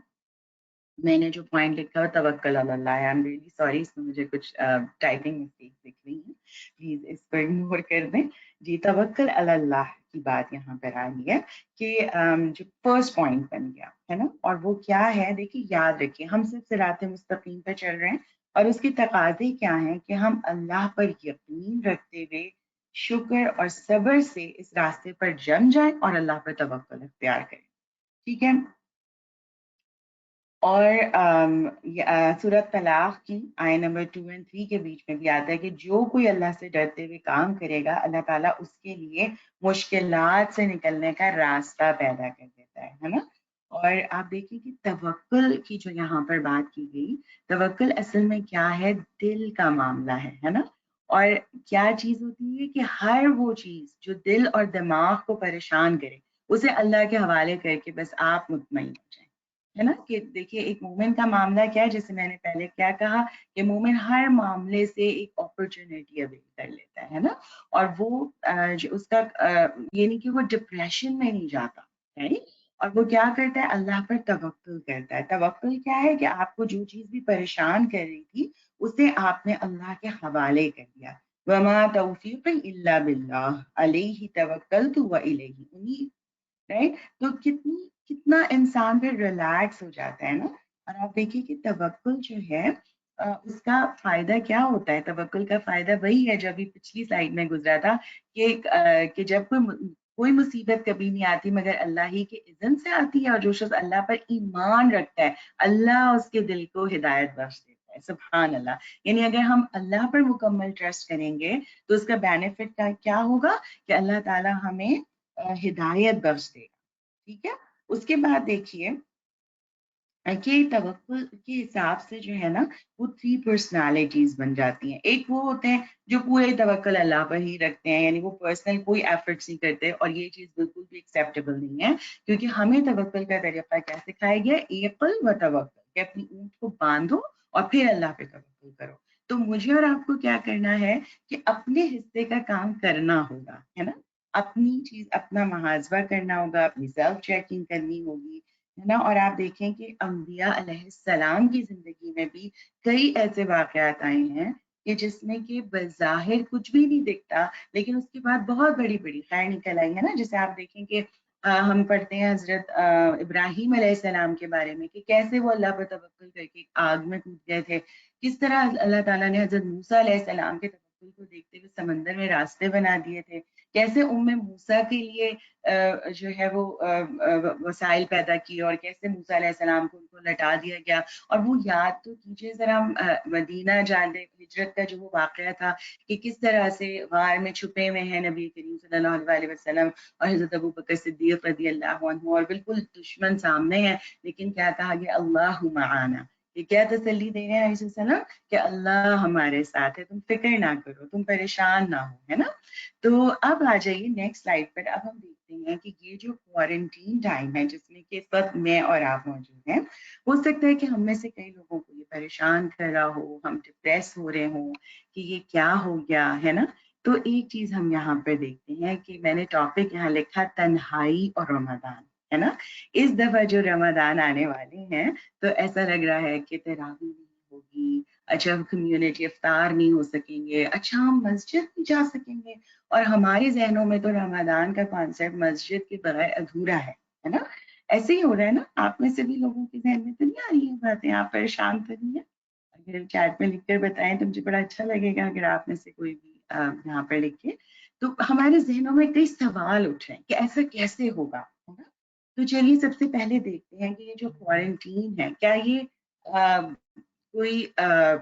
[SPEAKER 4] میں نے جو پوائنٹ لکھا ہے توکل علی اللہ, آئی ایم ریئلی سوری, اس میں مجھے کچھ ٹائپنگ مسٹیک دکھ رہی ہیں, پلیز اس کو اگنور کر دیں. جی, توکل علی اللہ کی بات یہاں پر آ رہی ہے کہ جو فرسٹ پوائنٹ بن گیا ہے نا, اور وہ کیا ہے, دیکھیے یاد رکھیے ہم صرف صراط مستقیم پہ چل رہے ہیں, اور اس کی تقاضے کیا ہیں کہ ہم اللہ پر یقین رکھتے ہوئے شکر اور صبر سے اس راستے پر جم جائیں اور اللہ پر توکل اختیار کریں, ٹھیک ہے. اور سورۃ طلاق کی آیت نمبر 2 اور 3 کے بیچ میں بھی آتا ہے کہ جو کوئی اللہ سے ڈرتے ہوئے کام کرے گا اللہ تعالیٰ اس کے لیے مشکلات سے نکلنے کا راستہ پیدا کر دیتا ہے نا. اور آپ دیکھیں کہ توکل کی جو یہاں پر بات کی گئی، توکل اصل میں کیا ہے؟ دل کا معاملہ ہے نا؟ اور کیا چیز ہوتی ہے کہ ہر وہ چیز جو دل اور دماغ کو پریشان کرے اسے اللہ کے حوالے کر کے بس آپ مطمئن ہو جائیں، ہے نا؟ کہ دیکھیے ایک مومن کا معاملہ کیا ہے، جیسے میں نے پہلے کیا کہا کہ مومن ہر معاملے سے ایک اپرچونیٹی اویل کر لیتا ہے نا، اور وہ اس کا یعنی کہ وہ ڈپریشن میں نہیں جاتا، right؟ اور وہ کیا کرتا ہے؟ اللہ پر توکل کرتا ہے۔ توکل کیا ہے کہ آپ کو جو چیز بھی پریشان کر رہی تھی اسے آپ نے اللہ کے حوالے کر دیا۔ وما توفیقی الا باللہ علیہ توکلت والیہ انیب، رائٹ؟ تو کتنا انسان پہ ریلیکس ہو جاتا ہے نا۔ اور آپ دیکھیے کہ توکل جو ہے اس کا فائدہ کیا ہوتا ہے؟ توکل کا فائدہ وہی ہے جو ابھی پچھلی سلائیڈ میں گزرا تھا کہ جب کوئی مصیبت کبھی نہیں آتی مگر اللہ ہی کے اذن سے آتی ہے، اور جو شخص اللہ پر ایمان رکھتا ہے اللہ اس کے دل کو ہدایت بخش دیتا ہے۔ سبحان اللہ! یعنی اگر ہم اللہ پر مکمل ٹرسٹ کریں گے تو اس کا بینیفٹ کیا ہوگا کہ اللہ تعالیٰ ہمیں ہدایت بخش دے گا، ٹھیک ہے؟ اس کے بعد دیکھیے کہ توکل کے حساب سے جو ہے نا وہ 3 پرسنالٹیز بن جاتی ہیں۔ ایک وہ ہوتے ہیں جو پورے توکل اللہ پر ہی رکھتے ہیں، یعنی وہ پرسنل کوئی ایفرٹس نہیں کرتے، اور یہ چیز بالکل بھی ایکسیپٹیبل نہیں ہے، کیونکہ ہمیں توکل کا طریقہ کیا سکھایا گیا؟ ایقل و توکل، کہ اپنی اونٹ کو باندھو اور پھر اللہ پہ توکل کرو۔ تو مجھے اور آپ کو کیا کرنا ہے کہ اپنے حصے کا کام کرنا ہوگا، ہے نا؟ اپنی چیز، اپنا محاسبہ کرنا ہوگا، اپنی سیلف چیکنگ کرنی ہوگی، ہے نا؟ اور آپ دیکھیں کہ انبیاء علیہ السلام کی زندگی میں بھی کئی ایسے واقعات آئے ہیں کہ جس میں کہ بظاہر کچھ بھی نہیں دکھتا لیکن اس کے بعد بہت بڑی بڑی خیر نکل آئی ہے نا۔ جیسے آپ دیکھیں کہ ہم پڑھتے ہیں حضرت ابراہیم علیہ السلام کے بارے میں کہ کیسے وہ اللہ پر توکل کر کے آگ میں کود گئے تھے، کس طرح اللہ تعالیٰ نے حضرت موسیٰ علیہ السلام کے توکل کو دیکھتے ہوئے سمندر میں راستے بنا دیے تھے، کیسے موسیٰ کے لیے جو ہے وہ وسائل پیدا کیے، اور کیسے موسیٰ علیہ السلام کو ان کو لٹا دیا گیا۔ اور وہ یاد تو کیجئے ذرا مدینہ جانے ہجرت کا جو وہ واقعہ تھا کہ کس طرح سے غار میں چھپے ہوئے ہیں نبی کریم صلی اللہ علیہ وسلم اور حضرت ابوبکر صدیق رضی اللہ عنہ، اور بالکل دشمن سامنے ہے لیکن کیا کہا گیا؟ اللہ معانا۔ یہ کیا تسلی دے رہے ہیں علیہ السلام کہ اللہ ہمارے ساتھ ہے، تم فکر نہ کرو، تم پریشان نہ ہو، ہے نا؟ تو اب آ جائیے نیکسٹ سلائیڈ پر۔ اب ہم دیکھتے ہیں کہ یہ جو کوارنٹین ٹائم ہے جس میں کہ اس وقت میں اور آپ موجود ہیں، ہو سکتا ہے کہ ہم میں سے کئی لوگوں کو یہ پریشان کر رہا ہو، ہم ڈپریس ہو رہے ہوں کہ یہ کیا ہو گیا، ہے نا؟ تو ایک چیز ہم یہاں پہ دیکھتے ہیں کہ میں نے ٹاپک یہاں لکھا تنہائی اور رمضان، ہے نا؟ اس دفعہ جو رمضان آنے والے ہیں تو ایسا لگ رہا ہے کہ تراویح نہیں ہوگی، اچھا کمیونٹی افطار نہیں ہو سکیں گے، اچھا ہم مسجد نہیں جا سکیں گے، اور ہمارے ذہنوں میں تو رمضان کا کانسیپٹ مسجد کے بغیر ادھورا ہے نا؟ ایسے ہی ہو رہا ہے نا؟ آپ میں سے بھی لوگوں کے ذہن میں تو نہیں آ رہی ہیں باتیں؟ آپ پریشان تو نہیں ہیں؟ اگر چیٹ میں لکھ کر بتائیں تو مجھے بڑا اچھا لگے گا اگر آپ میں سے کوئی بھی یہاں پر لکھے۔ تو ہمارے ذہنوں میں کئی سوال اٹھ رہے ہیں کہ ایسا کیسے ہوگا، ہے نا؟ تو چلیے سب سے پہلے دیکھتے ہیں کہ یہ جو کوارنٹین ہے کیا یہ کوئی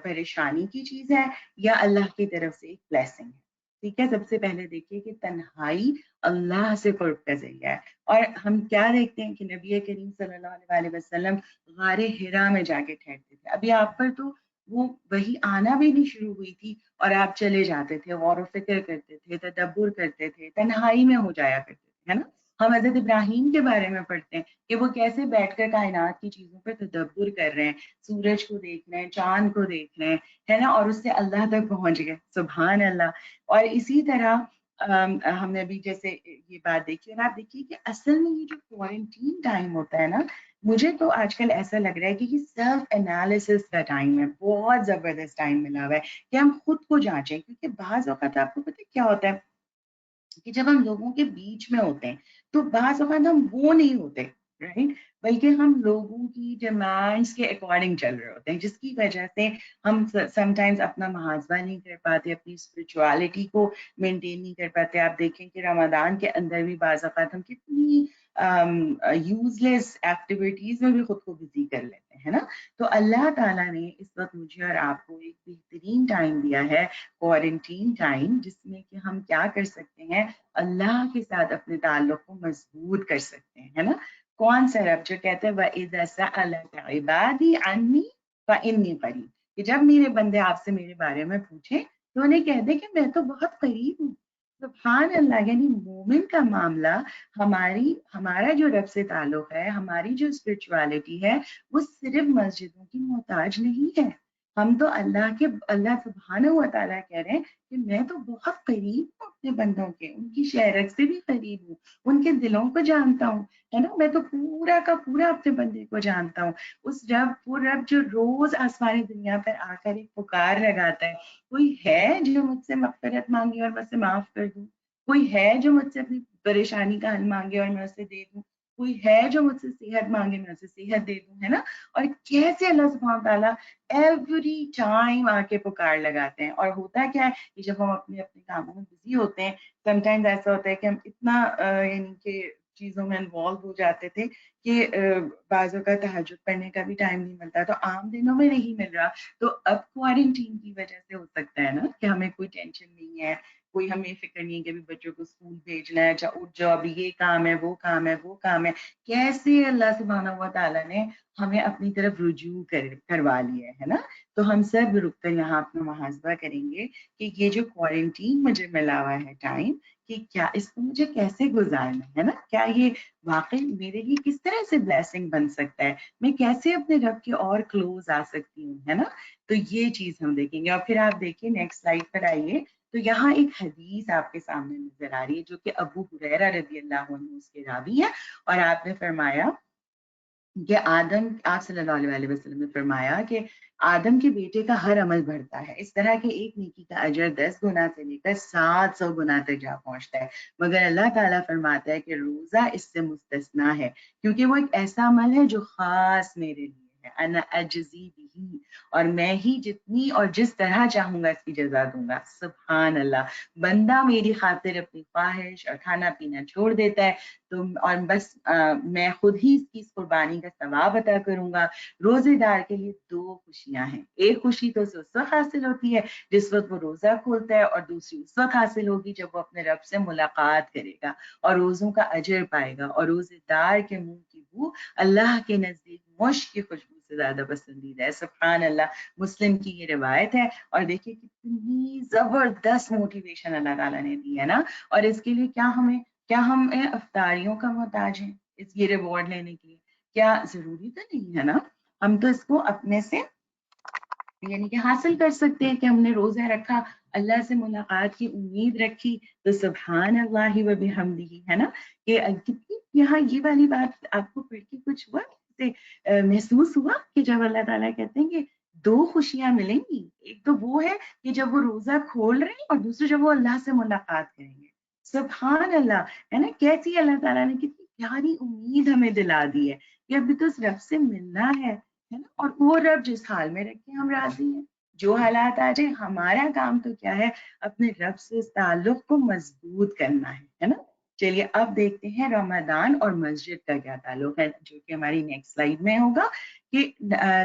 [SPEAKER 4] پریشانی کی چیز ہے یا اللہ کی طرف سے ایک بلیسنگ ہے؟ ٹھیک ہے، سب سے پہلے دیکھیے کہ تنہائی اللہ سے قرب کا ذریعہ ہے، اور ہم کیا دیکھتے ہیں کہ نبی کریم صلی اللہ علیہ وسلم غار حرا میں جا کے ٹھہرتے تھے۔ ابھی آپ پر تو وہ وہی آنا بھی نہیں شروع ہوئی تھی اور آپ چلے جاتے تھے، غور و فکر کرتے تھے، تدبر کرتے تھے، تنہائی میں ہو جایا کرتے تھے، ہے نا؟ ہم حضرت ابراہیم کے بارے میں پڑھتے ہیں کہ وہ کیسے بیٹھ کر کائنات کی چیزوں پر تدبر کر رہے ہیں، سورج کو دیکھ رہے ہیں، چاند کو دیکھ رہے ہیں، ہے نا؟ اور اس سے اللہ تک پہنچ گئے، سبحان اللہ۔ اور اسی طرح ہم نے بھی جیسے یہ بات دیکھی، اور آپ دیکھیے کہ اصل میں یہ جو کوارنٹین ٹائم ہوتا ہے نا، مجھے تو آج کل ایسا لگ رہا ہے کہ یہ سیلف انالیسس کا ٹائم ہے، بہت زبردست ٹائم ملا ہوا ہے کہ ہم خود کو جانچیں، کیونکہ بعض اوقات آپ کو پتہ کیا ہوتا ہے کہ جب ہم لوگوں کے بیچ میں ہوتے ہیں تو بعض اوقات ہم وہ نہیں ہوتے، رائٹ؟ بلکہ ہم لوگوں کی ڈیمانڈس کے اکارڈنگ چل رہے ہوتے ہیں، جس کی وجہ سے ہم سم ٹائمز اپنا محاسبہ نہیں کر پاتے، اپنی اسپرچوالٹی کو مینٹین نہیں کر پاتے۔ آپ دیکھیں کہ رمضان کے اندر بھی بعض اوقات ہم کتنی یوز لیس ایکٹیویٹیز میں بھی خود کو بزی کر لیتے ہیں نا؟ تو اللہ تعالیٰ نے اس وقت مجھے اور آپ کو ایک بہترین ٹائم دیا ہے، کوارنٹین ٹائم، جس میں کہ ہم کیا کر سکتے ہیں؟ اللہ کے ساتھ اپنے تعلق کو مضبوط کر سکتے ہیں، ہے نا؟ کون سا رب جو کہتے ہیں وَإِذَا سَأَلَكَ عِبَادِي عَنِّي فَإِنِّي قَرِيبٌ، کہ جب میرے بندے آپ سے میرے بارے میں پوچھیں تو انہیں کہہ دیں کہ میں تو بہت قریب ہوں. سبحان اللہ. یعنی مومن کا معاملہ ہمارا جو رب سے تعلق ہے، ہماری جو اسپرچوالٹی ہے، وہ صرف مسجدوں کی محتاج نہیں ہے. ہم تو اللہ سبحانہ و تعالیٰ کہہ رہے ہیں کہ میں تو بہت قریب ہوں اپنے بندوں کے، ان کی شہرت سے بھی قریب ہوں، ان کے دلوں کو جانتا ہوں، ہے نا. میں تو پورا کا پورا اپنے بندے کو جانتا ہوں. اس وہ رب جو روز آسمانی دنیا پر آ کر ایک پکار لگاتا ہے، کوئی ہے جو مجھ سے مغفرت مانگے اور میں اسے معاف کر دوں؟ کوئی ہے جو مجھ سے اپنی پریشانی کا حل مانگے اور میں اسے دے دوں؟ کوئی ہے جو مجھ سے صحت مانگے میں اسے صحت دے دوں؟ ہے نا. اور کیسے اللہ سبحانہ تعالیٰ ایوری ٹائم آ کے پکار لگاتے ہیں. اور ہوتا کیا ہے کہ جب ہم اپنے کاموں میں بزی ہوتے ہیں، سم ٹائمز ایسا ہوتا ہے کہ ہم اتنا یعنی کہ چیزوں میں انوالو ہو جاتے تھے کہ بعضوں کا تہجد پڑھنے کا بھی ٹائم نہیں ملتا. تو عام دنوں میں نہیں مل رہا، تو اب کوارنٹین کی وجہ سے ہو سکتا ہے نا کہ ہمیں کوئی ٹینشن نہیں ہے، کوئی ہمیں فکر نہیں ہے کہ بچوں کو اسکول بھیجنا ہے، اچھا اٹھ جاؤ ابھی یہ کام ہے وہ کام ہے وہ کام ہے. کیسے اللہ سبحانہ و تعالیٰ نے ہمیں اپنی طرف رجوع کروا لیا ہے نا. تو ہم سب رک کر یہاں اپنا محاسبہ کریں گے کہ یہ جو کوارنٹین مجھے ملا ہوا ہے ٹائم، کہ کیا اس کو مجھے کیسے گزارنا ہے نا. کیا یہ واقعی میرے لیے کس طرح سے بلیسنگ بن سکتا ہے، میں کیسے اپنے رب کے اور کلوز آ سکتی ہوں، ہے نا. تو یہ چیز ہم دیکھیں گے. اور پھر آپ دیکھیں نیکسٹ سلائڈ پر آئیے، تو یہاں ایک حدیث آپ کے سامنے نظر آ رہی ہے جو کہ ابو ہریرہ رضی اللہ عنہ اس کے راوی ہے. اور آپ نے فرمایا کہ آپ صلی اللہ علیہ وسلم نے فرمایا کہ آدم کے بیٹے کا ہر عمل بڑھتا ہے، اس طرح کہ ایک نیکی کا اجر 10 گنا سے لے کر 700 گنا تک جا پہنچتا ہے، مگر اللہ تعالیٰ فرماتا ہے کہ روزہ اس سے مستثنا ہے، کیونکہ وہ ایک ایسا عمل ہے جو خاص میرے لیے ہے. انا اجزی بہ، اور میں ہی جتنی اور جس طرح چاہوں گا اس کی جزا دوں گا. سبحان اللہ. بندہ میری خاطر اپنی خواہش اور کھانا پینا چھوڑ دیتا ہے تو اور بس میں خود ہی اس کی قربانی کا ثواب عطا کروں گا. روزے دار کے لیے 2 خوشیاں ہیں. ایک خوشی تو اسے اس وقت حاصل ہوتی ہے جس وقت وہ روزہ کھولتا ہے، اور دوسری اس وقت حاصل ہوگی جب وہ اپنے رب سے ملاقات کرے گا اور روزوں کا اجر پائے گا. اور روزے دار کے منہ کی بو اللہ کے نزدیک مشک کی خوشبو سے زیادہ پسندیدہ ہے. سبحان اللہ. مسلم کی یہ روایت ہے. اور دیکھیے کتنی زبردست موٹیویشن اللہ تعالیٰ نے دی ہے نا. اور اس کے لیے کیا ہم افطاریوں کا محتاج ہیں اس یہ ریوارڈ لینے کے لیے؟ کیا ضروری تو نہیں ہے نا. ہم تو اس کو اپنے سے یعنی کہ حاصل کر سکتے ہیں کہ ہم نے روزہ رکھا، اللہ سے ملاقات کی امید رکھی، تو سبحان اللہ و بحمدہ، ہے نا. کہ کتنی یہاں یہ والی بات آپ کو پڑھ کے کچھ ہوا محسوس ہوا کہ جب اللہ تعالیٰ کہتے ہیں کہ 2 خوشیاں ملیں گی، ایک تو وہ ہے کہ جب وہ روزہ کھول رہے ہیں، اور دوسری جب وہ اللہ سے ملاقات کریں گے. سبحان اللہ. ہے نا. کیسی اللہ تعالیٰ نے کتنی پیاری امید ہمیں دلا دی ہے کہ ابھی تو اس رب سے ملنا ہے نا. اور وہ رب جس حال میں رکھے ہم راضی ہیں، جو حالات آ جائیں. ہمارا کام تو کیا ہے، اپنے رب سے اس تعلق کو مضبوط کرنا ہے نا. چلیے اب دیکھتے ہیں رمضان اور مسجد کا کیا تعلق ہے، جو کہ ہماری نیکسٹ سلائیڈ میں ہوگا. کہ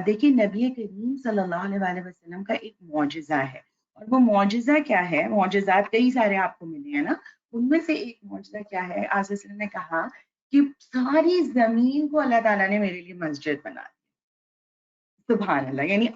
[SPEAKER 4] دیکھیے نبی کریم صلی اللہ علیہ وسلم کا ایک معجزہ ہے. اور وہ معجزہ کیا ہے، معجزات کئی سارے آپ کو ملے ہیں نا. ان میں سے ایک معجزہ کیا ہے، آج وسلم نے کہا کہ ساری زمین کو اللہ تعالیٰ نے میرے لیے مسجد بنا دی. سبحان اللہ. یعنی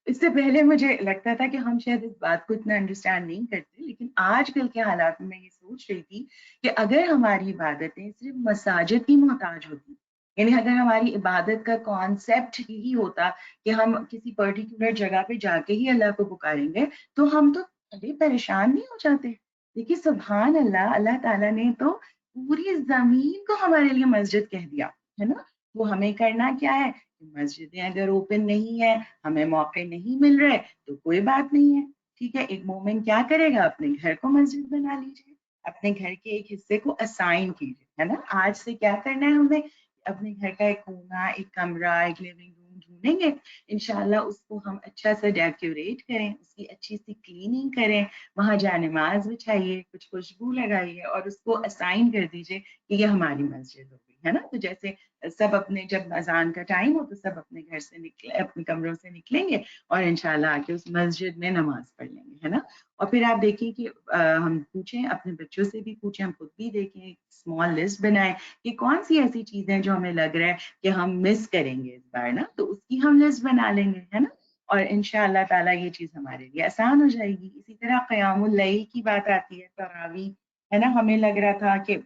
[SPEAKER 4] اس سے پہلے مجھے لگتا تھا کہ ہم شاید اس بات کو اتنا انڈرسٹینڈ نہیں کرتے، لیکن آج کل کے حالات میں یہ سوچ رہی تھی کہ اگر ہماری عبادتیں صرف مساجد کی محتاج ہوتی، یعنی اگر ہماری عبادت کا کانسیپٹ یہی ہوتا کہ ہم کسی پرٹیکولر جگہ پہ جا کے ہی اللہ کو پکاریں گے، تو ہم تو کبھی پریشان نہیں ہو جاتے. دیکھیے سبحان اللہ. اللہ تعالیٰ نے تو پوری زمین کو ہمارے لیے مسجد کہہ دیا ہے نا. وہ ہمیں کرنا کیا ہے، مسجدیں اگر اوپن نہیں ہے، ہمیں موقع نہیں مل رہے، تو کوئی بات نہیں ہے. ٹھیک ہے. ایک مومن کیا کرے گا، اپنے گھر کو مسجد بنا لیجیے، اپنے گھر کے ایک حصے کو اسائن کیجیے، ہے نا. آج سے کیا کرنا ہے ہمیں، اپنے گھر کا ایک کونا، ایک کمرہ، ایک لیونگ روم ڈھونڈیں گے انشاءاللہ. اس کو ہم اچھا سا ڈیکوریٹ کریں، اس کی اچھی سی کلیننگ کریں، وہاں جانماز بچھائیے، کچھ خوشبو لگائیے، اور اس کو اسائن کر دیجیے کہ یہ ہماری مسجد ہوگی. ہے نا. تو جیسے سب اپنے جب اذان کا ٹائم ہو تو سب اپنے گھر سے نکلے، اپنے کمروں سے نکلیں گے اور انشاءاللہ آ کے اس مسجد میں نماز پڑھ لیں گے، ہے نا. اور پھر آپ دیکھیں کہ ہم پوچھیں، اپنے بچوں سے بھی پوچھیں، ہم خود بھی دیکھیں، اسمال لسٹ بنائیں کہ کون سی ایسی چیزیں جو ہمیں لگ رہا ہے کہ ہم مس کریں گے اس بار نا، تو اس کی ہم لسٹ بنا لیں گے، ہے نا. اور انشاءاللہ تعالیٰ یہ چیز ہمارے لیے آسان ہو جائے گی. اسی طرح قیام اللیل کی بات آتی ہے، تراویح، ہے نا. ہمیں لگ رہا تھا کہ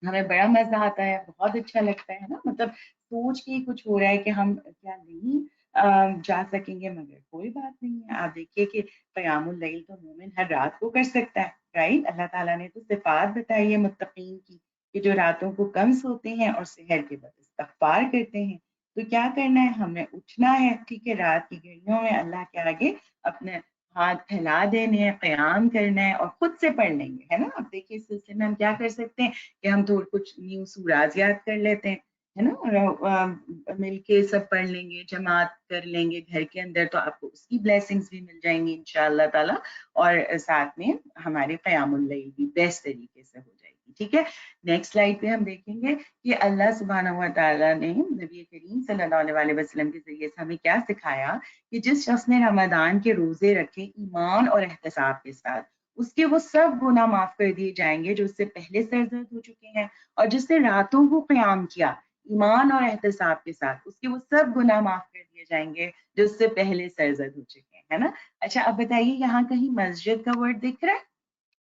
[SPEAKER 4] ہمیں بڑا مزہ آتا ہے، بہت اچھا لگتا ہے نا، مطلب سوچ کے ہی کچھ ہو رہا ہے کہ ہم کیا نہیں جا سکیں گے، مگر کوئی بات نہیں ہے. آپ دیکھیے کہ قیام اللیل تو مومن ہر رات کو کر سکتا ہے، رائٹ. اللہ تعالیٰ نے تو صفات بتائی ہے متقین کی کہ جو راتوں کو کم سوتے ہیں اور سحر کے بعد استغفار کرتے ہیں. تو کیا کرنا ہے، ہمیں اٹھنا ہے، ٹھیک ہے، رات کی گھڑیوں میں اللہ کے آگے اپنے ہاتھ پھیلا دینے ہیں، قیام کرنا ہے اور خود سے پڑھ لیں گے، ہے نا. اب دیکھیے اس سلسلے میں ہم کیا کر سکتے ہیں کہ ہم تو کچھ نیو سورات یاد کر لیتے ہیں، ہے نا، اور مل کے سب پڑھ لیں گے، جماعت کر لیں گے گھر کے اندر، تو آپ کو اس کی بلیسنگز بھی مل جائیں گی انشاءاللہ تعالیٰ. اور ساتھ میں ہمارے قیام اللیل بھی بیسٹ طریقے سے ہو جائے گی. ٹھیک ہے، نیکسٹ سلائڈ پہ ہم دیکھیں گے کہ اللہ سبحانہ و تعالیٰ نے نبی کریم صلی اللہ علیہ وسلم کے ذریعے سے ہمیں کیا سکھایا کہ جس شخص نے رمضان کے روزے رکھے ایمان اور احتساب کے ساتھ، اس کے وہ سب گناہ معاف کر دیے جائیں گے جو اس سے پہلے سرزد ہو چکے ہیں. اور جس نے راتوں کو قیام کیا ایمان اور احتساب کے ساتھ، اس کے وہ سب گناہ معاف کر دیے جائیں گے جو اس سے پہلے سرزد ہو چکے ہیں، ہے نا. اچھا اب بتائیے یہاں کہیں مسجد کا ورڈ دکھ رہا ہے؟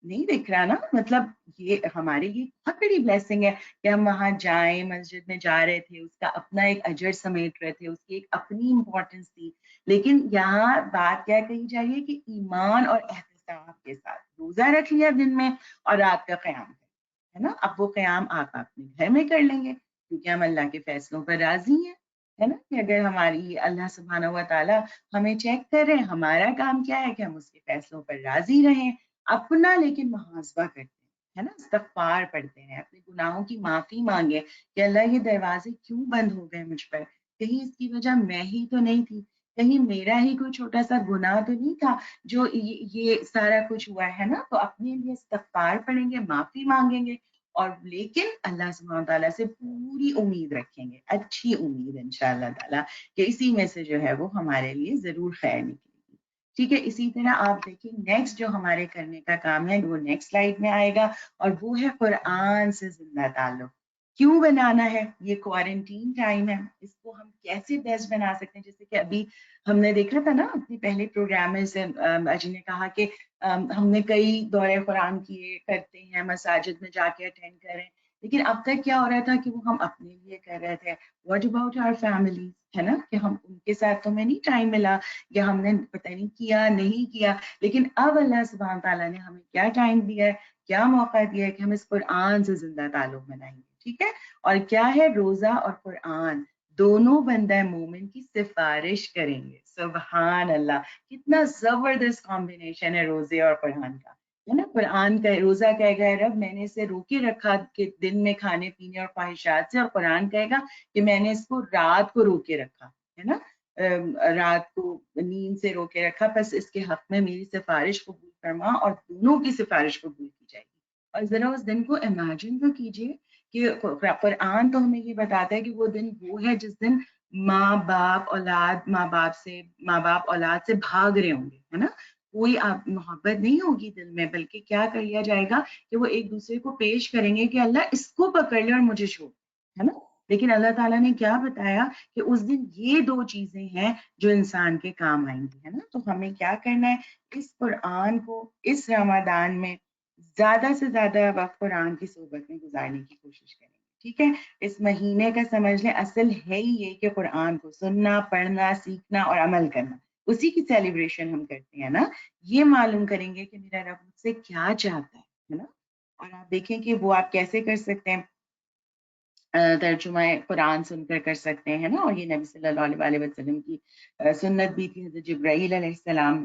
[SPEAKER 4] نہیں دکھ رہا نا. مطلب یہ ہمارے لیے بہت بڑی بلیسنگ ہے کہ ہم وہاں جائیں، مسجد میں جا رہے تھے، اس کا اپنا ایک اجر سمیٹ رہے تھے، اس کی ایک اپنی امپورٹنس تھی. لیکن یہاں بات کیا کہی جائے کہ ایمان اور احتساب کے ساتھ روزہ رکھ لیا دن میں اور رات کا قیام ہے نا. اب وہ قیام آپ اپنے گھر میں کر لیں گے کیونکہ ہم اللہ کے فیصلوں پر راضی ہیں، ہے نا. کہ اگر ہماری اللہ سبحانہ و تعالیٰ ہمیں چیک کر رہے ہیں، ہمارا کام کیا ہے کہ ہم اس کے فیصلوں پر راضی رہیں، اپنا لیکن محاسبہ کرتے ہیں، ہے نا، استغفار پڑھتے ہیں، اپنے گناہوں کی معافی مانگے کہ اللہ یہ دروازے کیوں بند ہو گئے مجھ پر، کہیں اس کی وجہ میں ہی تو نہیں تھی، کہیں میرا ہی کوئی چھوٹا سا گناہ تو نہیں تھا جو یہ سارا کچھ ہوا ہے نا. تو اپنے لیے استغفار پڑھیں گے، معافی مانگیں گے، اور لیکن اللہ سبحانہ تعالیٰ سے پوری امید رکھیں گے، اچھی امید انشاءاللہ تعالیٰ کہ اسی میں سے جو ہے وہ ہمارے لیے ضرور خیر نکلے گی. ٹھیک ہے، اسی طرح آپ دیکھیں نیکسٹ جو ہمارے کرنے کا کام ہے وہ نیکسٹ سلائیڈ میں آئے گا، اور وہ ہے قرآن سے زندہ تعلق. کیوں بنانا ہے؟ یہ کوارنٹین ٹائم ہے، اس کو ہم کیسے بیسٹ بنا سکتے ہیں. جیسے کہ ابھی ہم نے دیکھا تھا نا اپنے پہلے پروگرام میں سے اجی نے کہا کہ ہم نے کئی دورے قرآن کیے کرتے ہیں، مساجد میں جا کے اٹینڈ کر رہے ہیں، لیکن اب تک کیا ہو رہا تھا کہ وہ ہم اپنے لیے کر رہے تھے. واٹ اباؤٹ آور فیملی، ہے نا، کہ ہم ان کے ساتھ تو ہمیں نہیں ٹائم ملا یا ہم نے پتہ نہیں کیا نہیں کیا. لیکن اب اللہ سبحانہ تعالیٰ نے ہمیں کیا ٹائم دیا ہے، کیا موقع دیا ہے کہ ہم اس قرآن سے زندہ تعلق بنائیں گے. ٹھیک ہے، اور کیا ہے، روزہ اور قرآن دونوں بندہ مومن کی سفارش کریں گے. سبحان اللہ، کتنا زبردست کمبینیشن ہے روزے اور قرآن کا، ہے نا. قرآن کا روزہ کہے گا رب میں نے اسے روکے رکھا کہ دن میں کھانے پینے اور خواہشات سے، اور قرآن کہے گا کہ میں نے اس کو رات کو روکے رکھا، ہے نا، رات کو نیند سے روکے رکھا، بس اس کے حق میں میری سفارش قبول فرما، اور دونوں کی سفارش قبول کی جائے گی. اور ذرا اس دن کو امیجن تو کیجیے کہ قرآن تو ہمیں یہ بتاتا ہے کہ وہ دن وہ ہے جس دن ماں باپ اولاد سے بھاگ رہے ہوں گے، ہے نا. کوئی محبت نہیں ہوگی دل میں، بلکہ کیا کر لیا جائے گا کہ وہ ایک دوسرے کو پیش کریں گے کہ اللہ اس کو پکڑ لے اور مجھے چھوڑ، ہے نا. لیکن اللہ تعالیٰ نے کیا بتایا کہ اس دن یہ دو چیزیں ہیں جو انسان کے کام آئیں گی، ہے نا. تو ہمیں کیا کرنا ہے، اس قرآن کو اس رمضان میں زیادہ سے زیادہ وقت قرآن کی صحبت میں گزارنے کی کوشش کریں گے. ٹھیک ہے، اس مہینے کا سمجھ لیں اصل ہے ہی یہ کہ قرآن کو سننا، پڑھنا، سیکھنا اور عمل کرنا، اسی کی سیلیبریشن ہم کرتے ہیں نا. یہ معلوم کریں گے کہ میرا رب مجھ سے کیا چاہتا ہے نا. اور آپ دیکھیں کہ وہ آپ کیسے کر سکتے ہیں، ترجمہ قرآن سن کر سکتے ہیں نا. اور یہ نبی صلی اللہ علیہ وسلم کی سنت بھی تھی. حضرت جبرائیل علیہ السلام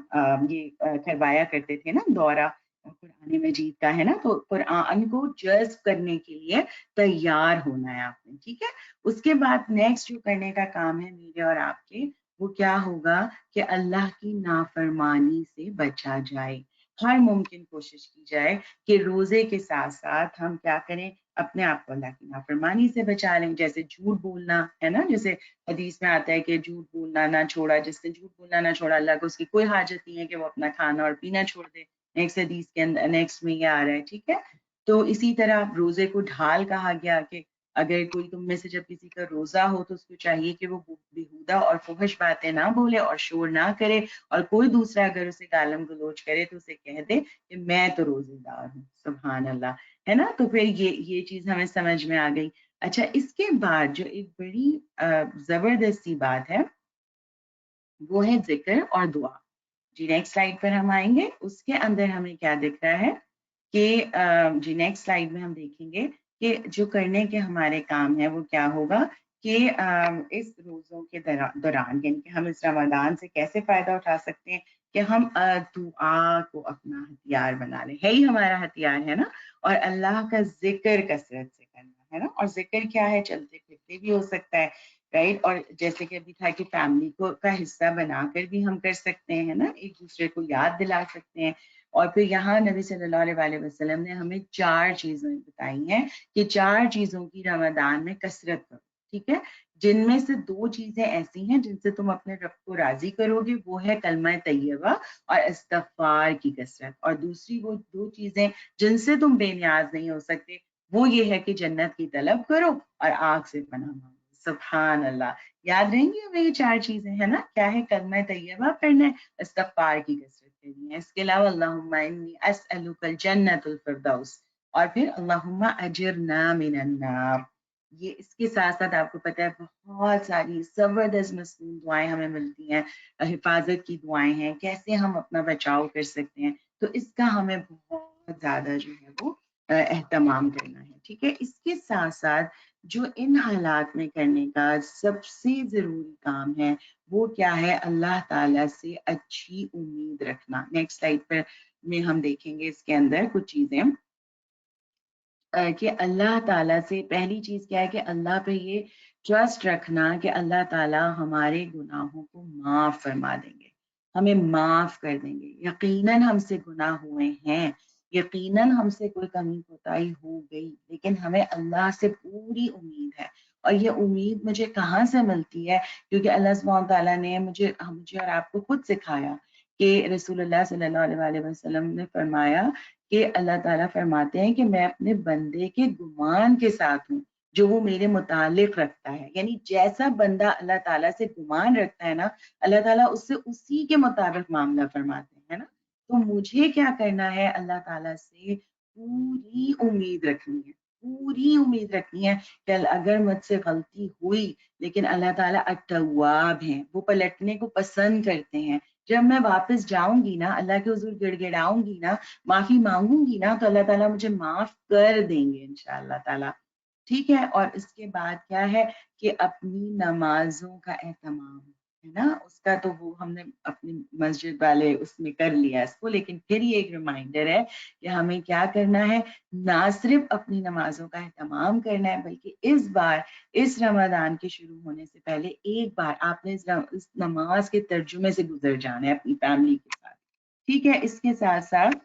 [SPEAKER 4] یہ کروایا کرتے تھے نا دورہ قرآن مجید کا، ہے نا. تو قرآن کو جذب کرنے کے لیے تیار ہونا ہے آپ نے. ٹھیک ہے، اس کے بعد نیکسٹ جو کرنے کا کام ہے میرے اور آپ کے، وہ کیا ہوگا کہ اللہ کی نافرمانی سے بچا جائے. ہر ممکن کوشش کی جائے کہ روزے کے ساتھ ساتھ ہم کیا کریں، اپنے آپ کو اللہ کی نافرمانی سے بچا لیں. جیسے جھوٹ بولنا ہے نا، جیسے حدیث میں آتا ہے کہ جھوٹ بولنا نہ چھوڑا، جس نے جھوٹ بولنا نہ چھوڑا اللہ کو اس کی کوئی حاجت نہیں ہے کہ وہ اپنا کھانا اور پینا چھوڑ دے. نیکسٹ حدیث کے اندر نیکسٹ میں یہ آ رہا ہے. ٹھیک ہے، تو اسی طرح روزے کو ڈھال کہا گیا کہ اگر کوئی تم میں سے جب کسی کا روزہ ہو تو اس کو چاہیے کہ وہ بیہودہ اور فحش باتیں نہ بولے اور شور نہ کرے، اور کوئی دوسرا اگر اسے گالم گلوچ کرے تو اسے کہہ دے کہ میں تو روزے دار ہوں. سبحان اللہ، ہے نا. تو پھر یہ چیز ہمیں سمجھ میں آ گئی. اچھا، اس کے بعد جو ایک بڑی زبردستی بات ہے وہ ہے ذکر اور دعا. جی نیکسٹ سلائیڈ پر ہم آئیں گے. اس کے اندر ہمیں کیا دکھ رہا ہے کہ جی نیکسٹ سلائیڈ میں ہم دیکھیں گے کہ جو کرنے کے ہمارے کام ہیں وہ کیا ہوگا کہ اس روزوں کے دوران یعنی کہ ہم اس رمضان سے کیسے فائدہ اٹھا سکتے ہیں کہ ہم دعا کو اپنا ہتھیار بنا لیں. ہے ہی ہمارا ہتھیار ہے نا. اور اللہ کا ذکر کثرت سے کرنا ہے نا. اور ذکر کیا ہے، چلتے پھرتے بھی ہو سکتا ہے، رائٹ. اور جیسے کہ ابھی تھا کہ فیملی کو کا حصہ بنا کر بھی ہم کر سکتے ہیں نا، ایک دوسرے کو یاد دلا سکتے ہیں. اور پھر یہاں نبی صلی اللہ علیہ وسلم نے ہمیں 4 چیزیں بتائی ہیں کہ 4 چیزوں کی رمضان میں کثرت کرو. ٹھیک ہے، جن میں سے 2 چیزیں ایسی ہیں جن سے تم اپنے رب کو راضی کرو گے، وہ ہے کلمہ طیبہ اور استغفار کی کثرت. اور دوسری وہ 2 چیزیں جن سے تم بے نیاز نہیں ہو سکتے، وہ یہ ہے کہ جنت کی طلب کرو اور آگ سے پناہ مانگو. سبحان اللہ. یاد رہیں گی ہمیں یہ 4 چیزیں ہے نا. کیا ہے؟ کلمہ طیبہ پڑھنا ہے، استغفار کی کثرت کرنی ہے، اس کے علاوہ اللہم انی اسألک الجنۃ الفردوس، اور پھر اللہم اجرنا من النار. یہ اس کے ساتھ ساتھ آپ کو پتہ ہے بہت ساری زبردست مصنون دعائیں ہمیں ملتی ہیں، حفاظت کی دعائیں ہیں، کیسے ہم اپنا بچاؤ کر سکتے ہیں. تو اس کا ہمیں بہت زیادہ جو ہے وہ اہتمام کرنا ہے. ٹھیک ہے، اس کے ساتھ ساتھ جو ان حالات میں کرنے کا سب سے ضروری کام ہے وہ کیا ہے؟ اللہ تعالیٰ سے اچھی امید رکھنا. نیکسٹ سلائیڈ پر میں ہم دیکھیں گے اس کے اندر کچھ چیزیں کہ اللہ تعالیٰ سے پہلی چیز کیا ہے کہ اللہ پہ یہ ٹرسٹ رکھنا کہ اللہ تعالیٰ ہمارے گناہوں کو معاف فرما دیں گے، ہمیں معاف کر دیں گے. یقیناً ہم سے گناہ ہوئے ہیں، یقیناً ہم سے کوئی کمی کوتاہی ہو گئی، لیکن ہمیں اللہ سے پوری امید ہے. اور یہ امید مجھے کہاں سے ملتی ہے؟ کیونکہ اللہ سبحانہ تعالیٰ نے مجھے اور آپ کو خود سکھایا کہ رسول اللہ صلی اللہ علیہ وسلم نے فرمایا کہ اللہ تعالیٰ فرماتے ہیں کہ میں اپنے بندے کے گمان کے ساتھ ہوں جو وہ میرے متعلق رکھتا ہے. یعنی جیسا بندہ اللہ تعالیٰ سے گمان رکھتا ہے نا، اللہ تعالیٰ اس سے اسی کے مطابق معاملہ فرماتے ہیں نا. تو مجھے کیا کرنا ہے؟ اللہ تعالیٰ سے پوری امید رکھنی ہے، پوری امید رکھنی ہے کہ اگر مجھ سے غلطی ہوئی، لیکن اللہ تعالیٰ التواب ہیں، وہ پلٹنے کو پسند کرتے ہیں. جب میں واپس جاؤں گی نا، اللہ کے حضور گڑ گڑاؤں گی نا، معافی مانگوں گی نا، تو اللہ تعالیٰ مجھے معاف کر دیں گے انشاءاللہ تعالیٰ. ٹھیک ہے. اور اس کے بعد کیا ہے کہ اپنی نمازوں کا اہتمام ہے نا. اس کا تو وہ ہم نے اپنی مسجد والے اس میں کر لیا اس کو، لیکن پھر یہ ایک ریمائنڈر ہے کہ ہمیں کیا کرنا ہے، نہ صرف اپنی نمازوں کا اہتمام کرنا ہے بلکہ اس بار اس رمضان کے شروع ہونے سے پہلے ایک بار آپ نے اس نماز کے ترجمے سے گزر جانا ہے اپنی فیملی کے ساتھ. ٹھیک ہے. اس کے ساتھ ساتھ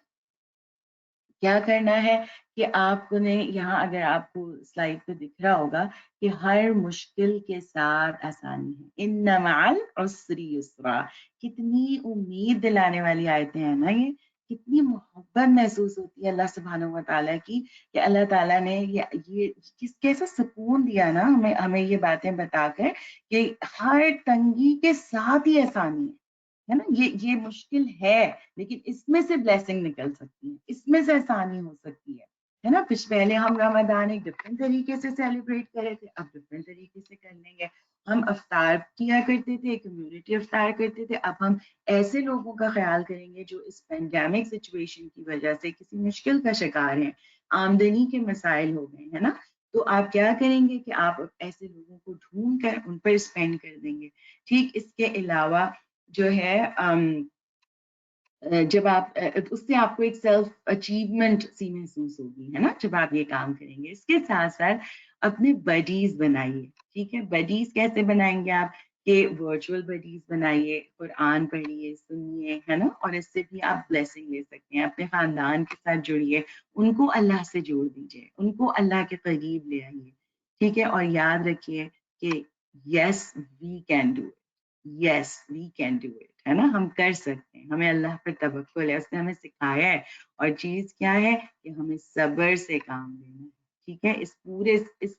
[SPEAKER 4] کیا کرنا ہے کہ آپ نے یہاں اگر آپ کو سلائیڈ پہ دکھ رہا ہوگا کہ ہر مشکل کے ساتھ آسانی ہے، ان مع العسر یسرا. کتنی امید دلانے والی آیتیں ہیں نا یہ، کتنی محبت محسوس ہوتی ہے اللہ سبحانہ و تعالیٰ کی کہ اللہ تعالیٰ نے یہ کیسا سکون دیا نا ہمیں یہ باتیں بتا کر کہ ہر تنگی کے ساتھ ہی آسانی ہے نا. یہ مشکل ہے لیکن اس میں سے بلیسنگ نکل سکتی ہے، اس میں سے آسانی ہو سکتی ہے نا. کچھ پہلے ہم رمضان ایک ڈفرینٹ طریقے سے سیلیبریٹ کر رہے تھے، اب ڈفرینٹ طریقے سے کر لیں گے. ہم افطار کیا کرتے تھے، کمیونٹی افطار کرتے تھے، اب ہم ایسے لوگوں کا خیال کریں گے جو اس پینڈیمک سچویشن کی وجہ سے کسی مشکل کا شکار ہیں، آمدنی کے مسائل ہو گئے ہیں نا. تو آپ کیا کریں گے کہ آپ ایسے لوگوں کو ڈھونڈ کر ان پر اسپینڈ کر دیں گے. ٹھیک. اس کے علاوہ جو ہے جب آپ اس سے آپ کو ایک سیلف اچیومنٹ سی محسوس ہوگی ہے نا جب آپ یہ کام کریں گے. اس کے ساتھ ساتھ اپنے بڈیز بنائیے. ٹھیک ہے. بڈیز کیسے بنائیں گے آپ کہ ورچوئل بڈیز بنائیے، قرآن پڑھیے، سنیے، ہے نا، اور اس سے بھی آپ بلیسنگ لے سکتے ہیں. اپنے خاندان کے ساتھ جڑیے، ان کو اللہ سے جوڑ دیجیے، ان کو اللہ کے قریب لے آئیے. ٹھیک ہے، اور یاد رکھیے کہ yes we can do it, yes we can do it, ہے نا، ہم کر سکتے ہیں. ہمیں اللہ پر توکل ہے، اس نے ہمیں سکھایا ہے. اور چیز کیا ہے کہ ہمیں صبر سے کام لینا ہے. ٹھیک ہے، اس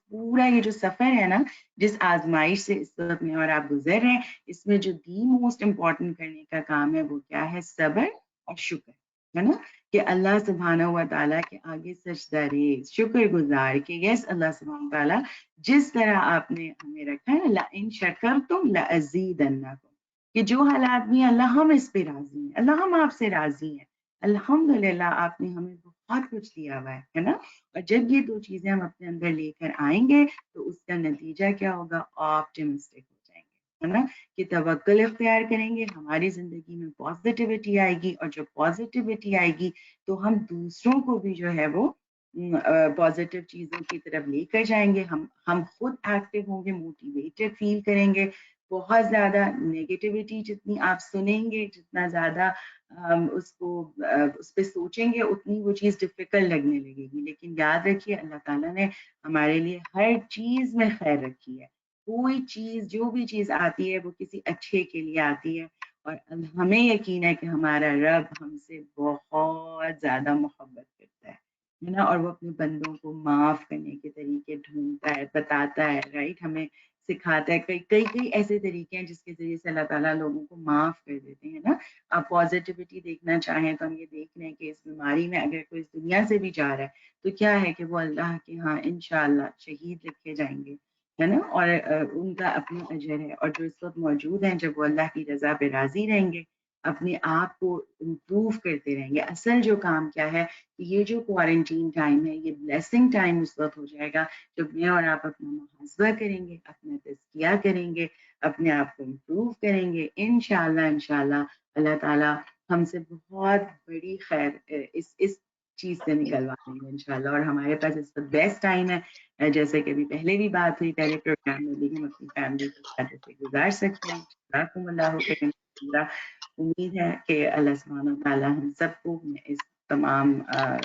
[SPEAKER 4] پورا یہ جو سفر ہے نا، جس آزمائش سے اس وقت میں اور آپ گزر رہے ہیں، اس میں جو دی موسٹ امپورٹنٹ کرنے کا کام ہے وہ کیا ہے؟ صبر اور شکر، ہے نا، کہ اللہ سبحانہ و تعالیٰ کے آگے سجدہ ریز، شکر گزار کہ یس اللہ سبحانہ و تعالیٰ جس طرح آپ نے ہمیں رکھا ہے، لَإِن شَكَرْتُمْ لَأَزِيدَنَّكُمْ، کہ جو حالات بھی ہیں اللہ ہم اس پہ راضی ہیں، اللہ ہم آپ سے راضی ہیں. الحمدللہ آپ نے ہمیں بہت کچھ دیا ہوا ہے نا. اور جب یہ دو چیزیں ہم اپنے اندر لے کر آئیں گے تو اس کا نتیجہ کیا ہوگا؟ آپٹمسٹک ہو جائیں گے، ہے نا، کہ توکل اختیار کریں گے، ہماری زندگی میں پازیٹیوٹی آئے گی، اور جب پازیٹیوٹی آئے گی تو ہم دوسروں کو بھی جو ہے وہ پازیٹیو چیزوں کی طرف لے کر جائیں گے. ہم خود ایکٹیو ہوں گے، موٹیویٹڈ فیل کریں گے. بہت زیادہ نیگیٹیوٹی جتنی آپ سنیں گے، جتنا زیادہ اس پہ سوچیں گے، اتنی وہ چیز ڈفیکلٹ لگنے لگے گی. لیکن یاد رکھیے اللہ تعالیٰ نے ہمارے لیے ہر چیز میں خیر رکھی ہے. کوئی چیز، جو بھی چیز آتی ہے وہ کسی اچھے کے لیے آتی ہے. اور ہمیں یقین ہے کہ ہمارا رب ہم سے بہت زیادہ محبت کرتا ہے نا، اور وہ اپنے بندوں کو معاف کرنے کے طریقے ڈھونڈتا ہے، بتاتا ہے، رائٹ، ہمیں سکھاتا ہے. کئی ایسے طریقے ہیں جس کے ذریعے سے اللہ تعالیٰ لوگوں کو معاف کر دیتے ہیں نا. آپ پازیٹیوٹی دیکھنا چاہیں تو ہم یہ دیکھ رہے ہیں کہ اس بیماری میں اگر کوئی اس دنیا سے بھی جا رہا ہے تو کیا ہے کہ وہ اللہ کے ہاں انشاءاللہ شہید لکھے جائیں گے، ہے نا، اور ان کا اپنا اجر ہے. اور جو اس وقت موجود ہیں، جب وہ اللہ کی رضا پہ راضی رہیں گے، اپنے آپ کو امپروو کرتے رہیں گے. اصل جو کام کیا ہے کہ یہ جو کوارنٹین ٹائم ہے، یہ بلیسنگ ٹائم اس وقت ہو جائے گا جب میں اور آپ اپنا محاسبہ کریں گے، اپنا تزکیہ کریں گے، اپنے آپ کو امپروو کریں گے. انشاءاللہ اللہ تعالیٰ ہم سے بہت بڑی خیر اس چیز سے نکلوا دیں گے انشاءاللہ. اور ہمارے پاس اس وقت بیسٹ ٹائم ہے، جیسے کہ ابھی پہلے بھی بات ہوئی پہلے پروگرام میں بھی، ہم اپنی فیملی کے ساتھ اسے گزار سکتے ہیں. جزاکم اللہ خیر. امید ہے کہ اللہ سبحانہ و تعالیٰ ہم سب کو اس تمام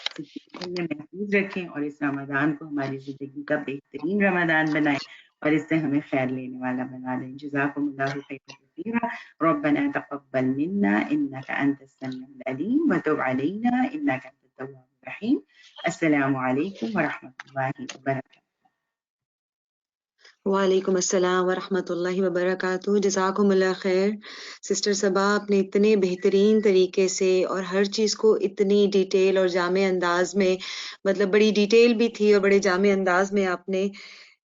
[SPEAKER 4] سچویشن میں محفوظ رکھیں اور اس رمضان کو ہماری زندگی کا بہترین رمضان بنائیں اور اس سے ہمیں خیر لینے والا بنا دیں. جزاکم اللہ خیر کثیرا. ربنا تقبل منا انك انت السميع العليم وتب علينا انك انت التواب الرحيم. السلام علیکم ورحمۃ اللہ وبرکاتہ.
[SPEAKER 2] وعلیکم السلام ورحمۃ اللہ وبرکاتہ. جزاکم اللہ خیر. سسٹر صبا، آپ نے اتنے بہترین طریقے سے اور ہر چیز کو اتنی ڈیٹیل اور جامع انداز میں، مطلب بڑی ڈیٹیل بھی تھی اور بڑے جامع انداز میں آپ نے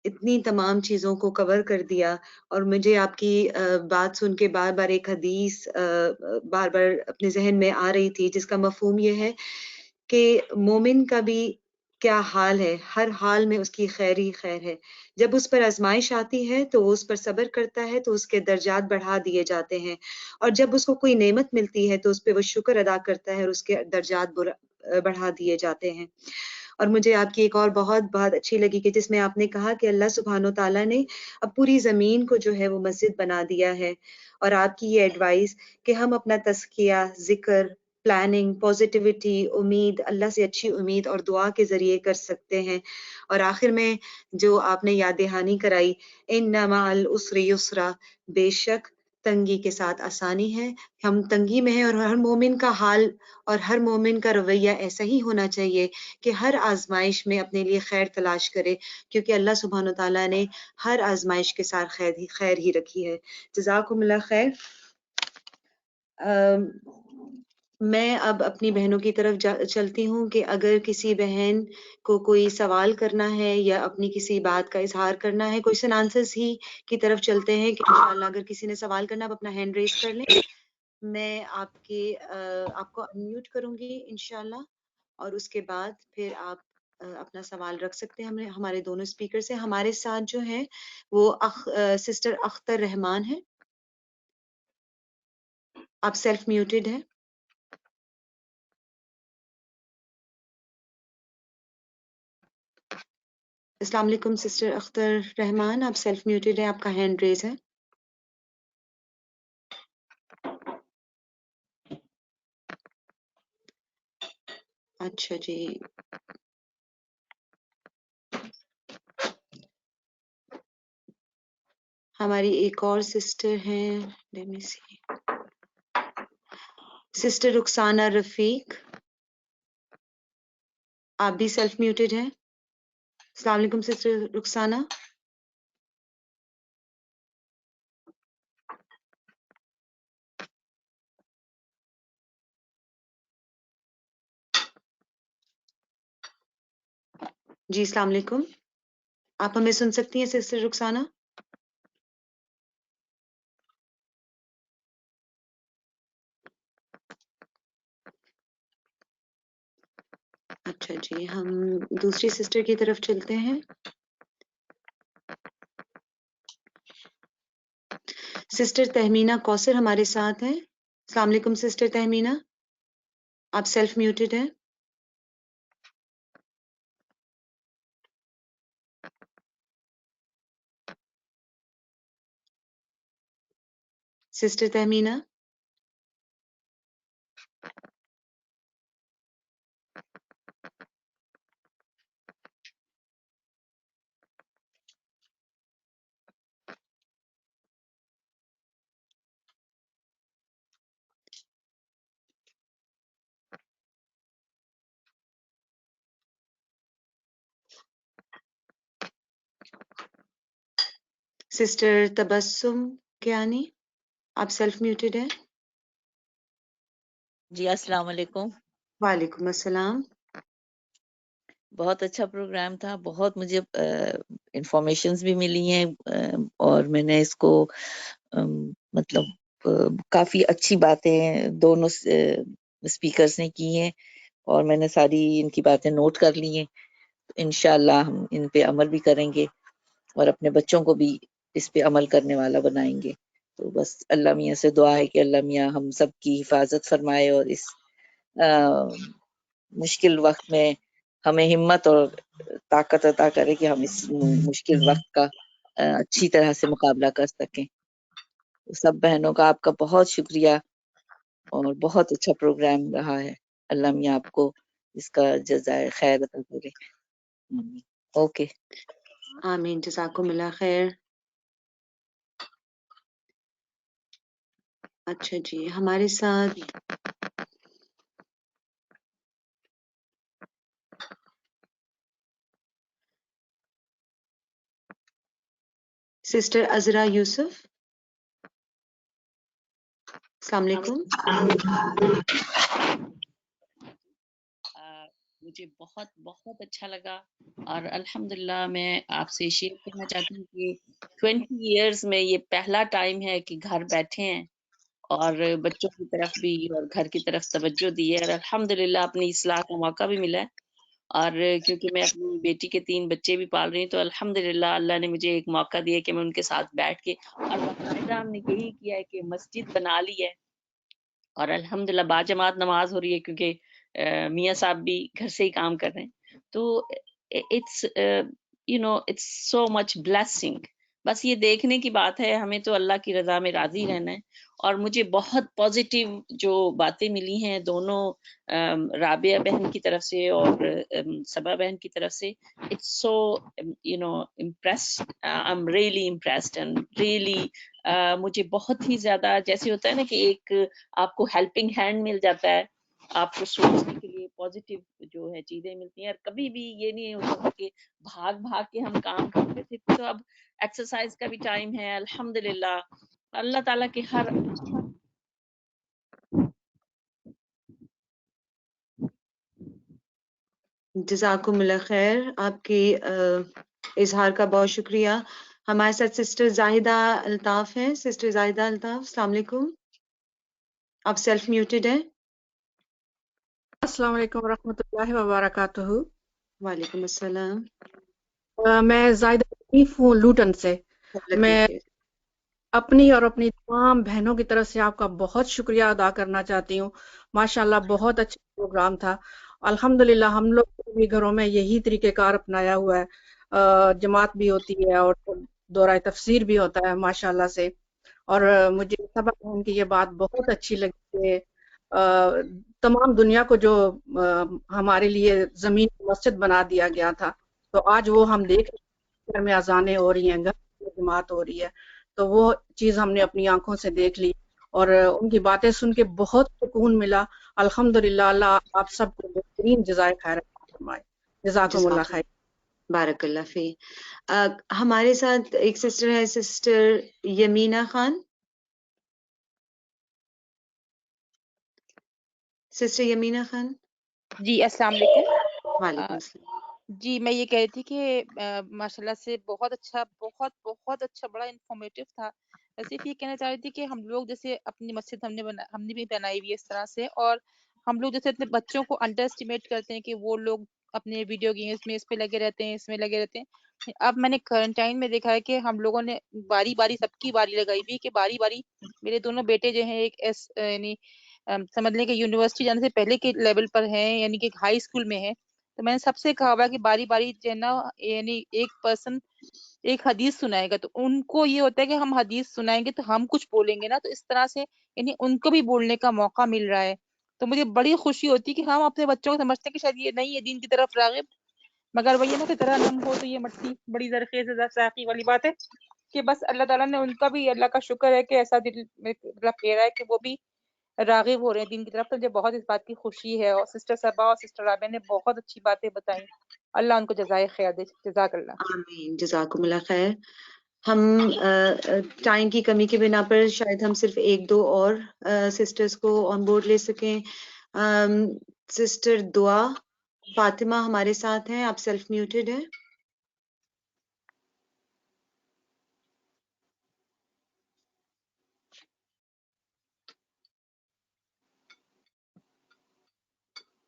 [SPEAKER 2] اتنی تمام چیزوں کو کور کر دیا. اور مجھے آپ کی بات سن کے بار بار ایک حدیث بار بار اپنے ذہن میں آ رہی تھی، جس کا مفہوم یہ ہے کہ مومن کا بھی کیا حال ہے، ہر حال میں اس کی خیر ہی خیر ہے. جب اس پر آزمائش آتی ہے تو وہ اس پر صبر کرتا ہے تو اس کے درجات بڑھا دیے جاتے ہیں، اور جب اس کو کوئی نعمت ملتی ہے تو اس پہ وہ شکر ادا کرتا ہے اور اس کے درجات بڑھا دیے جاتے ہیں. اور مجھے آپ کی ایک اور بہت اچھی لگی کہ جس میں آپ نے کہا کہ اللہ سبحانہ و تعالیٰ نے اب پوری زمین کو جو ہے وہ مسجد بنا دیا ہے. اور آپ کی یہ ایڈوائس کہ ہم اپنا تزکیہ، ذکر، پلاننگ، پازیٹیوٹی، امید، اللہ سے اچھی امید اور دعا کے ذریعے کر سکتے ہیں. اور آخر میں جو آپ نے یاد دہانی کرائی، ان مع العسر یسرا، بے شک تنگی کے ساتھ آسانی ہے. ہم تنگی میں ہیں اور ہر مومن کا حال اور ہر مومن کا رویہ ایسا ہی ہونا چاہیے کہ ہر آزمائش میں اپنے لیے خیر تلاش کرے، کیونکہ اللہ سبحانہ تعالیٰ نے ہر آزمائش کے ساتھ خیر ہی رکھی ہے. جزاکم اللہ خیر. میں اب اپنی بہنوں کی طرف چلتی ہوں کہ اگر کسی بہن کو کوئی سوال کرنا ہے یا اپنی کسی بات کا اظہار کرنا ہے، کوئی آنسرز ہی کی طرف چلتے ہیں کہ انشاءاللہ اگر کسی نے سوال کرنا، آپ اپنا ہینڈ ریز کر لیں. میں آپ کو انمیوٹ کروں گی انشاءاللہ، اور اس کے بعد پھر آپ اپنا سوال رکھ سکتے ہیں. ہمارے دونوں اسپیکر سے ہمارے ساتھ جو ہیں وہ سسٹر اختر رحمان ہیں. آپ سیلف میوٹڈ ہیں. السلام علیکم سسٹر اختر رحمان، آپ سیلف میوٹڈ ہیں، آپ کا ہینڈ ریز ہے. اچھا جی، ہماری ایک اور سسٹر ہیں، let me see. Sister Rukhsana Rafiq, آپ بھی سیلف میوٹڈ ہیں. السلام علیکم سسٹر رخسانہ. جی السلام علیکم، آپ ہمیں سن سکتی ہیں سسٹر رخسانہ؟ اچھا جی، ہم دوسری سسٹر کی طرف چلتے ہیں. سسٹر تہمینہ کوثر ہمارے ساتھ ہیں. السلام علیکم سسٹر تہمینہ، آپ سیلف میوٹڈ ہیں. سسٹر تہمینہ، سسٹر تبسم کیانی، آپ سیلف میوٹڈ ہیں.
[SPEAKER 5] جی السلام علیکم.
[SPEAKER 2] وعلیکم السلام.
[SPEAKER 5] بہت اچھا پروگرام تھا، بہت مجھے انفارمیشنز بھی ملی ہیں اور میں نے اس کو مطلب کافی اچھی باتیں دونوں اسپیکرز نے کی ہیں اور میں نے ساری ان کی باتیں نوٹ کر لی ہیں. انشاءاللہ ہم ان پہ عمل بھی کریں گے اور اپنے بچوں کو بھی اس پہ عمل کرنے والا بنائیں گے. تو بس اللہ میاں سے دعا ہے کہ اللہ میاں ہم سب کی حفاظت فرمائے اور اس مشکل وقت میں ہمیں ہمت اور طاقت عطا کرے کہ ہم اس مشکل وقت کا اچھی طرح سے مقابلہ کر سکیں. سب بہنوں کا آپ کا بہت شکریہ اور بہت اچھا پروگرام رہا ہے. اللہ میاں آپ کو اس کا جزائے خیر عطا کرے. اوکے،
[SPEAKER 2] آمین، جزاکم اللہ خیر. اچھا جی، ہمارے ساتھ سسٹر عذرا یوسف، السلام علیکم.
[SPEAKER 6] مجھے بہت بہت اچھا لگا اور الحمدللہ میں آپ سے شیئر کرنا چاہتی ہوں کہ 20 ایئرز میں یہ پہلا ٹائم ہے کہ گھر بیٹھے ہیں اور بچوں کی طرف بھی اور گھر کی طرف توجہ دی ہے اور الحمدللہ اپنی اصلاح کا موقع بھی ملا ہے. اور کیونکہ میں اپنی بیٹی کے 3 بچے بھی پال رہی ہوں تو الحمدللہ اللہ نے مجھے ایک موقع دیا کہ میں ان کے ساتھ بیٹھ کے اور باقاعدہ ہم نے یہی کیا ہے کہ مسجد بنا لی ہے اور الحمدللہ باجماعت نماز ہو رہی ہے کیونکہ میاں صاحب بھی گھر سے ہی کام کر رہے ہیں. تو it's it's so much blessing. بس یہ دیکھنے کی بات ہے، ہمیں تو اللہ کی رضا میں راضی رہنا ہے. اور مجھے بہت پازیٹیو جو باتیں ملی ہیں دونوں رابعہ بہن کی طرف سے اور صبا بہن کی طرف سے، it's so impressed. I am really impressed and really مجھے بہت ہی زیادہ جیسے ہوتا ہے نا کہ ایک آپ کو ہیلپنگ ہینڈ مل جاتا ہے، آپ کو سوچنے کے لیے پازیٹیو جو ہے چیزیں ملتی ہیں. اور کبھی بھی یہ نہیں ہوتا کہ بھاگ بھاگ کے ہم کام کرتے تھے. تو اب ایکسرسائز کا بھی ٹائم ہے الحمدللہ. اللہ تعالیٰ کے ہر
[SPEAKER 2] جزاکم اللہ خیر، آپ کی اظہار کا بہت شکریہ. ہمارے ساتھ سسٹر زاہدہ الطاف ہیں. سسٹر زاہدہ الطاف، السلام علیکم، آپ سیلف میوٹڈ ہیں.
[SPEAKER 7] السلام علیکم ورحمۃ اللہ وبرکاتہ.
[SPEAKER 2] وعلیکم السلام.
[SPEAKER 7] میں زائدہ لطیف ہوں لوٹن سے. میں
[SPEAKER 2] لطیف ہے.
[SPEAKER 7] اپنی اور اپنی تمام بہنوں کی طرف سے آپ کا بہت شکریہ ادا کرنا چاہتی ہوں. ماشاءاللہ بہت اچھا پروگرام تھا. الحمدللہ ہم لوگ بھی گھروں میں یہی طریقہ کار اپنایا ہوا ہے. جماعت بھی ہوتی ہے اور دورہ تفسیر بھی ہوتا ہے ماشاءاللہ سے. اور مجھے سبا بہن کی یہ بات بہت اچھی لگی کہ تمام دنیا کو جو ہمارے لیے زمین مسجد بنا دیا گیا تھا، تو آج وہ ہم دیکھ رہے ہیں، گھر میں اذانیں ہو رہی ہیں، گھر میں جماعت ہو رہی ہے، تو وہ چیز ہم نے اپنی آنکھوں سے دیکھ لی اور ان کی باتیں سن کے بہت سکون ملا. الحمدللہ اللہ آپ سب کو بہترین جزائے خیر فرمائے. جزاکم اللہ خیر.
[SPEAKER 2] بارک اللہ فی. ہمارے ساتھ ایک سسٹر ہے، سسٹر یمینہ خان. سسٹر یمینہ خان.
[SPEAKER 8] جی السلام علیکم.
[SPEAKER 2] وعلیکم السلام.
[SPEAKER 8] جی میں یہ کہہ رہی تھی کہ ماشاء اللہ سے بہت اچھا، بہت اچھا، بڑا انفارمیٹیو تھا. صرف یہ کہنا چاہ رہی تھی کہ ہم لوگ جیسے اپنی مسجد ہم نے بھی بنائی ہوئی ہے اس طرح سے، اور ہم لوگ جیسے اپنے بچوں کو انڈر اسٹیمیٹ کرتے ہیں کہ وہ لوگ اپنے ویڈیو گیمز میں اس پہ لگے رہتے ہیں، اس میں لگے رہتے ہیں. اب میں نے کوارنٹائن میں دیکھا ہے کہ ہم لوگوں نے باری باری سب کی باری لگائی ہوئی کہ باری باری میرے دونوں بیٹے جو ہیں، ایک یعنی سمجھ لیں کہ یونیورسٹی جانے سے پہلے کے لیول پر ہیں، یعنی کہ ہائی اسکول میں ہے. تو میں نے سب سے کہا ہوا کہ باری باری جو ہے نا، یعنی ایک پرسن ایک حدیث سنائے گا، تو ان کو یہ ہوتا ہے کہ ہم حدیث سنائیں گے تو ہم کچھ بولیں گے نا، تو اس طرح سے یعنی ان کو بھی بولنے کا موقع مل رہا ہے. تو مجھے بڑی خوشی ہوتی ہے کہ ہم اپنے بچوں کو سمجھتے ہیں کہ شاید یہ نہیں ہے دین کی طرف راغب، مگر وہی نا کہ طرح نم ہو تو یہ مٹی بڑی زرخیز ساقی والی بات ہے کہ بس اللہ تعالیٰ نے ان کا بھی، اللہ کا شکر ہے کہ ایسا دل میں پھیرا ہے کہ وہ بھی راغب ہو رہے ہیں دین کی طرف. تو مجھے بہت اس بات کی خوشی ہے. اور سسٹر صبا اور سسٹر رابعہ نے بہت اچھی باتیں بتائیں. اللہ ان کو جزائے خیر دے. جزاک اللہ.
[SPEAKER 2] آمین. جزاکم اللہ خیر. ہم ٹائم کی کمی کی بنا پر شاید ہم صرف ایک دو اور سسٹرز کو آن بورڈ لے سکیں. سسٹر دعا فاطمہ ہمارے ساتھ ہیں، آپ سیلف میوٹڈ ہیں.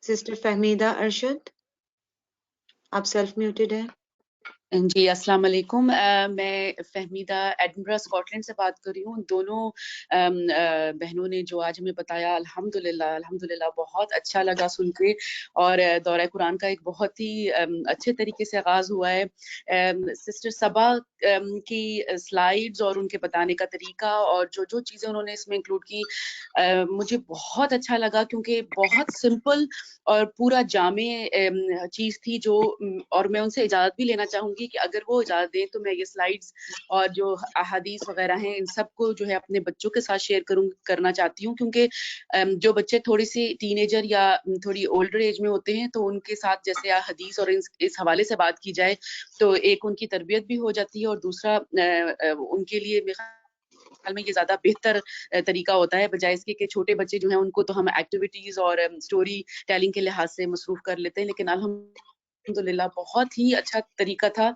[SPEAKER 2] سسٹر فہمیدہ ارشد، آپ سیلف میوٹڈ ہیں.
[SPEAKER 9] جی السلام علیکم. میں فہمیدہ ایڈنبرا اسکاٹ لینڈ سے بات کر رہی ہوں. دونوں بہنوں نے جو آج ہمیں بتایا الحمدللہ بہت اچھا لگا سن کے، اور دورہ قرآن کا ایک بہت ہی اچھے طریقے سے آغاز ہوا ہے. سسٹر صبا کی سلائیڈز اور ان کے بتانے کا طریقہ اور جو چیزیں انہوں نے اس میں انکلوڈ کی مجھے بہت اچھا لگا، کیونکہ بہت سمپل اور پورا جامع چیز تھی جو، اور میں ان سے اجازت بھی لینا چاہوں گی کہ اگر وہ اجازت دیں تو میں یہ سلائیڈز اور جو احادیث وغیرہ ہیں ان سب کو جو ہے اپنے بچوں کے ساتھ شیئر کرنا چاہتی ہوں، کیونکہ جو بچے تھوڑی سی ٹین ایجر یا تھوڑی اولڈر ایج میں ہوتے ہیں تو ان کے ساتھ جیسے حدیث اور اس حوالے سے بات کی جائے تو ایک ان کی تربیت بھی ہو جاتی ہے، اور دوسرا ان کے لیے میں یہ زیادہ بہتر طریقہ ہوتا ہے، بجائے اس کے کہ چھوٹے بچے جو ہیں ان کو تو ہم ایکٹیویٹیز اور اسٹوری ٹیلنگ کے لحاظ سے مصروف کر لیتے ہیں. لیکن الحمدللہ بہت ہی اچھا طریقہ تھا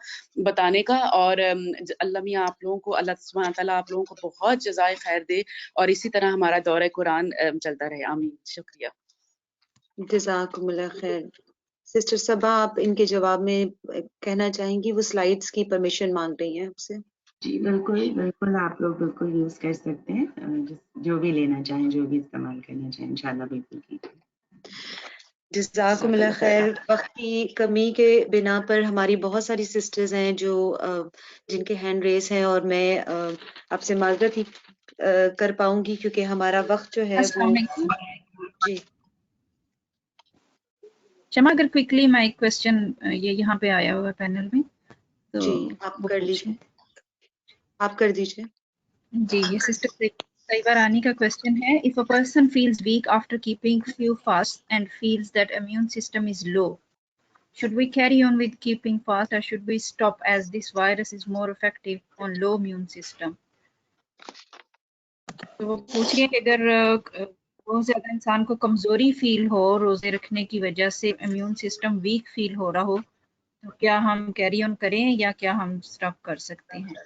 [SPEAKER 9] بتانے کا، اور اللہ میاں آپ لوگوں کو، اللہ سبحانہ تعالیٰ آپ لوگوں کو بہت جزائے خیر دے، اور اسی طرح ہمارا دورہ قرآن چلتا رہے. آمین. شکریہ.
[SPEAKER 2] جزاکم اللہ خیر. سسٹر صبا آپ ان کے جواب میں کہنا چاہیں گی؟ وہ سلائیڈز کی پرمیشن مانگ رہی ہیں آپ سے.
[SPEAKER 4] جی بالکل آپ لوگ بالکل یوز کر سکتے ہیں، جو بھی لینا چاہیں، جو بھی استعمال کرنا چاہیں انشاءاللہ بالکل کیجیے.
[SPEAKER 2] جزاکم اللہ خیر. وقت کی کمی کے بنا پر ہماری بہت ساری سسٹرز ہیں جو جن کے ہینڈ ریس ہیں، اور میں آپ سے معذرت ہی کر پاؤں گی کیونکہ ہمارا وقت جو ہے
[SPEAKER 1] السلام
[SPEAKER 2] وہ.
[SPEAKER 1] علیکم.
[SPEAKER 2] جی
[SPEAKER 1] شمع اگر کوئکلی مائی کوسچن یہ یہاں پہ آیا ہوا پینل میں تو
[SPEAKER 2] جی آپ
[SPEAKER 1] وہ
[SPEAKER 2] کر
[SPEAKER 1] پوچھیں.
[SPEAKER 2] لیجیے، آپ کر دیجیے.
[SPEAKER 1] جی یہ سسٹر طیبہ رانی کا کوسچن ہے. If a person feels weak after keeping few fasts and feels that immune system is low, should we carry on with keeping fast or should we stop as this virus is more effective on low immune system? تو وہ پوچھ رہی ہیں کہ اگر بہت زیادہ انسان کو کمزوری فیل ہو روزے رکھنے کی وجہ سے، امیون سسٹم ویک فیل ہو رہا ہو، تو کیا ہم کیری آن کریں یا کیا ہم سٹاپ کر سکتے ہیں؟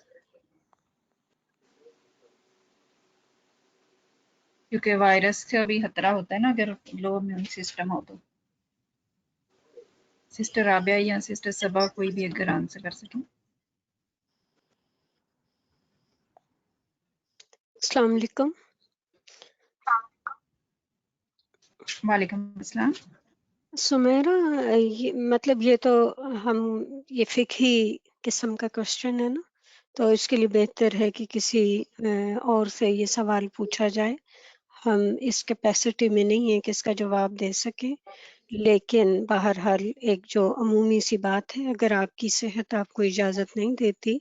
[SPEAKER 1] کیونکہ وائرس کا بھی خطرہ ہوتا ہے نا اگر لو امیون سسٹم ہو تو. سسٹر رابعہ یا سسٹر صبا کوئی بھی اگر آنسر کر سکیں.
[SPEAKER 3] السلام علیکم.
[SPEAKER 1] وعلیکم السلام.
[SPEAKER 3] سمیرا، مطلب یہ تو ہم یہ فقہی قسم کا کوشچن ہے نا، تو اس کے لیے بہتر ہے کہ کسی اور سے یہ سوال پوچھا جائے. ہم اس کیپیسٹی میں نہیں ہیں کہ اس کا جواب دے سکیں، لیکن بہرحال ایک جو عمومی سی بات ہے، اگر آپ کی صحت آپ کو اجازت نہیں دیتی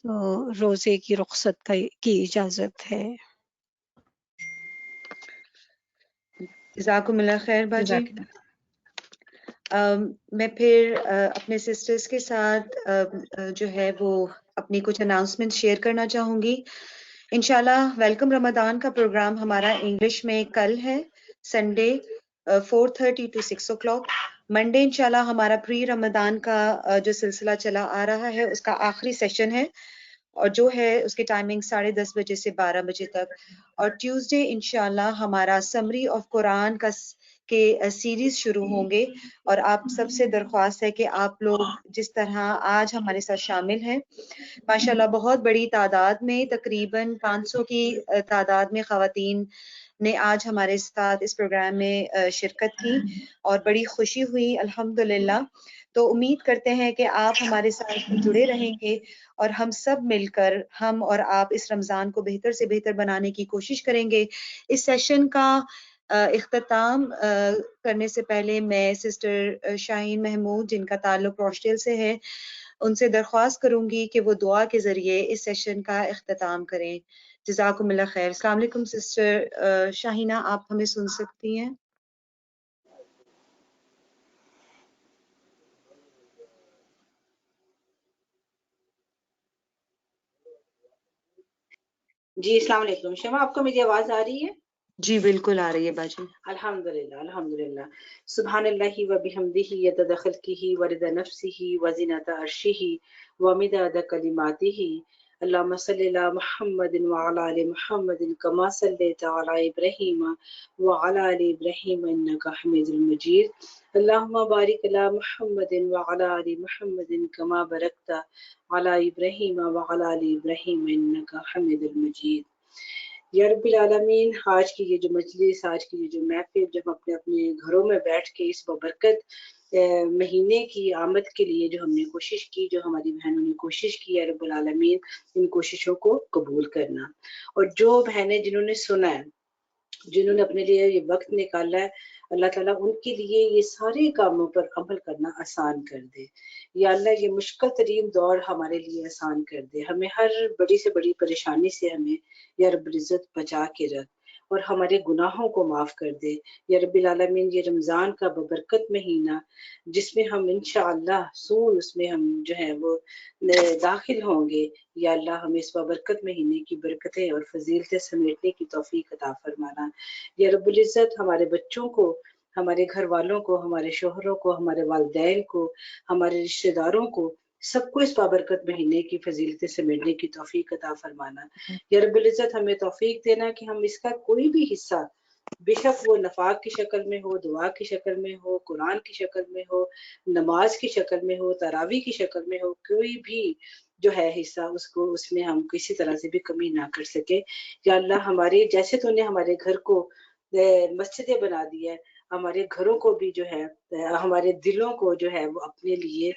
[SPEAKER 3] تو روزے کی رخصت کی اجازت ہے۔
[SPEAKER 2] جزاکم اللہ خیر باجی۔
[SPEAKER 1] جزاک اللہ۔
[SPEAKER 2] میں پھر اپنے سسٹرز کے ساتھ جو ہے وہ اپنی کچھ اناؤنسمنٹ شیئر کرنا چاہوں گی۔ انشاءاللہ ویلکم رمضان کا پروگرام ہمارا انگلش میں کل ہے، سنڈے 4:30 to 6 o'clock۔ منڈے انشاءاللہ ہمارا پری رمضان کا جو سلسلہ چلا آ رہا ہے اس کا آخری سیشن ہے، اور جو ہے اس کی ٹائمنگ 10:30 بجے سے 12 بجے تک۔ اور ٹیوزڈے انشاءاللہ ہمارا سمری آف قرآن کے سیریز شروع ہوں گے، اور آپ سب سے درخواست ہے کہ آپ لوگ جس طرح آج ہمارے ساتھ شامل ہیں، ماشاءاللہ بہت بڑی تعداد میں، تقریباً 500 کی تعداد میں خواتین نے آج ہمارے ساتھ اس پروگرام میں شرکت کی، اور بڑی خوشی ہوئی الحمدللہ۔ تو امید کرتے ہیں کہ آپ ہمارے ساتھ جڑے رہیں گے، اور ہم سب مل کر ہم اور آپ اس رمضان کو بہتر سے بہتر بنانے کی کوشش کریں گے۔ اس سیشن کا اختتام کرنے سے پہلے میں سسٹر شاہین محمود، جن کا تعلق روشٹیل سے ہے، ان سے درخواست کروں گی کہ وہ دعا کے ذریعے اس سیشن کا اختتام کریں۔ جزاکم اللہ خیر۔ السلام علیکم سسٹر شاہینہ، آپ ہمیں سن سکتی ہیں؟
[SPEAKER 10] جی السلام علیکم شمع، آپ کو میری آواز آ رہی ہے؟
[SPEAKER 2] جی بالکل آ رہی ہے باجی۔
[SPEAKER 10] الحمدللہ الحمدللہ۔ سبحان اللہ و بحمدہ عدد خلقہ ورضا نفسہ وزنۃ عرشہ ومداد کلماتہ۔ اللہم صلی علی محمد وعلی آل محمد کما صلیت علی ابراہیم وعلی آل ابراہیم انک حمید مجید۔ اللہم بارک علی محمد وعلی آل محمد کما بارکت علی ابراہیم وعلی آل ابراہیم انک حمید مجید۔ یا رب العالمین، آج کی یہ جو مجلس، آج کی یہ جو محفل، جب اپنے اپنے گھروں میں بیٹھ کے اس ببرکت مہینے کی آمد کے لیے جو ہم نے کوشش کی، جو ہماری بہنوں نے کوشش کی، یا رب العالمین ان کوششوں کو قبول کرنا۔ اور جو بہنیں جنہوں نے سنا ہے، جنہوں نے اپنے لیے یہ وقت نکالا ہے، اللہ تعالیٰ ان کے لیے یہ سارے کاموں پر عمل کرنا آسان کر دے۔ یا اللہ یہ مشکل ترین دور ہمارے لیے آسان کر دے، ہمیں ہر بڑی سے بڑی پریشانی سے ہمیں یا رب العزت بچا کے رکھ، اور ہمارے گناہوں کو معاف کر دے۔ یا رب العالمین یہ رمضان کا ببرکت مہینہ جس میں ہم انشاءاللہ سون اس میں ہم جو ہے وہ داخل ہوں گے، یا اللہ ہمیں اس ببرکت مہینے کی برکتیں اور فضیلتیں سمیٹنے کی توفیق عطا فرمانا۔ یا رب العزت ہمارے بچوں کو، ہمارے گھر والوں کو، ہمارے شوہروں کو، ہمارے والدین کو، ہمارے رشتہ داروں کو، سب کو اس بابرکت مہینے کی فضیلتیں سمیٹنے کی توفیق عطا فرمانا۔ یا رب العزت ہمیں توفیق دینا کہ ہم اس کا کوئی بھی حصہ، بے شک وہ نفاق کی شکل میں ہو، دعا کی شکل میں ہو، قرآن کی شکل میں ہو، نماز کی شکل میں ہو، تراویح کی شکل میں ہو، کوئی بھی جو ہے حصہ اس میں ہم کسی طرح سے بھی کمی نہ کر سکے۔ یا اللہ ہمارے جیسے تو نے ہمارے گھر کو مسجدیں بنا دی ہے، ہمارے گھروں کو بھی جو ہے، ہمارے دلوں کو جو ہے وہ اپنے لیے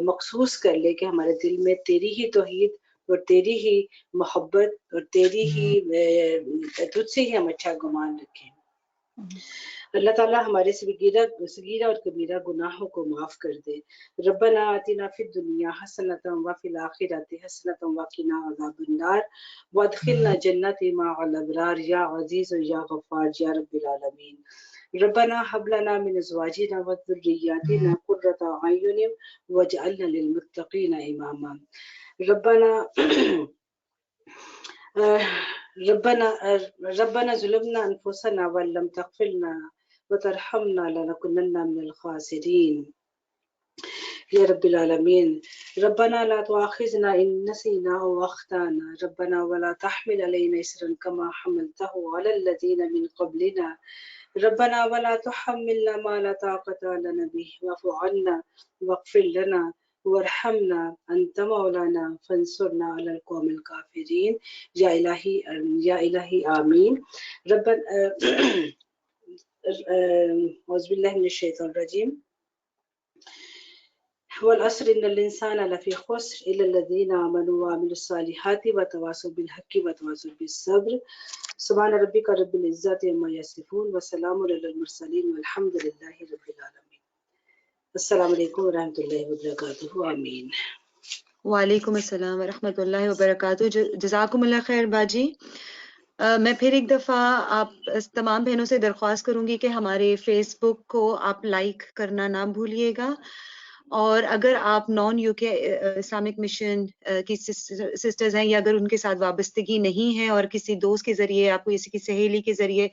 [SPEAKER 10] مخصوص کر لے کہ ہمارے دل میں تیری ہی توحید اور تیری ہی محبت اور تیری ہی تجھ سے ہی ہم اچھا گمان رکھیں۔ اللہ تعالیٰ ہمارے صغیرہ اور کبیرہ گناہوں کو معاف کر دے۔ ربنا آتنا فی الدنیا حسنۃ وفی الآخرۃ حسنۃ وقنا عذاب النار وادخلنا جنت مع الابرار یا عزیز یا غفار یا رب العالمین۔ ربنا هب لنا من ازواجنا وذرياتنا قرة اعین واجعلنا للمتقین اماما۔ ربنا ظلمنا انفسنا وان لم تغفر لنا وترحمنا لنكونن من الخاسرین۔ یا رب العالمین، ربنا لا تؤاخذنا ان نسینا او اخطانا، ربنا ولا تحمل علينا اصرا كما حملته على الذين من قبلنا، ربنا ولا تحملنا ما لا طاقة لنا به واعف عنا واغفر لنا وارحمنا انت مولانا فانصرنا على القوم الكافرین۔ یا الہی آمین۔ ربنا اعوذ باللہ من الشیطان الرجیم۔ والعصر ان الانسان لفی خسر الا الذین آمنوا وعملوا الصالحات وتواصوا بالحق وتواصوا بالصبر۔ سبحان ربک رب العزت عما یصفون وسلام علی المرسلین والحمد للہ رب العالمین. السلام علیکم ورحمۃ اللہ وبرکاتہ. آمین.
[SPEAKER 2] وعلیکم السلام ورحمۃ اللہ وبرکاتہ. جزاکم اللہ خیر باجی. میں پھر ایک دفعہ آپ تمام بہنوں سے درخواست کروں گی کہ ہمارے فیس بک کو آپ لائک کرنا نہ بھولیے گا، اور اگر آپ نان یو کے اسلامک مشن کی سسٹرز ہیں یا اگر ان کے ساتھ وابستگی نہیں ہے اور کسی دوست کے ذریعے، آپ کو کسی کی سہیلی کے ذریعے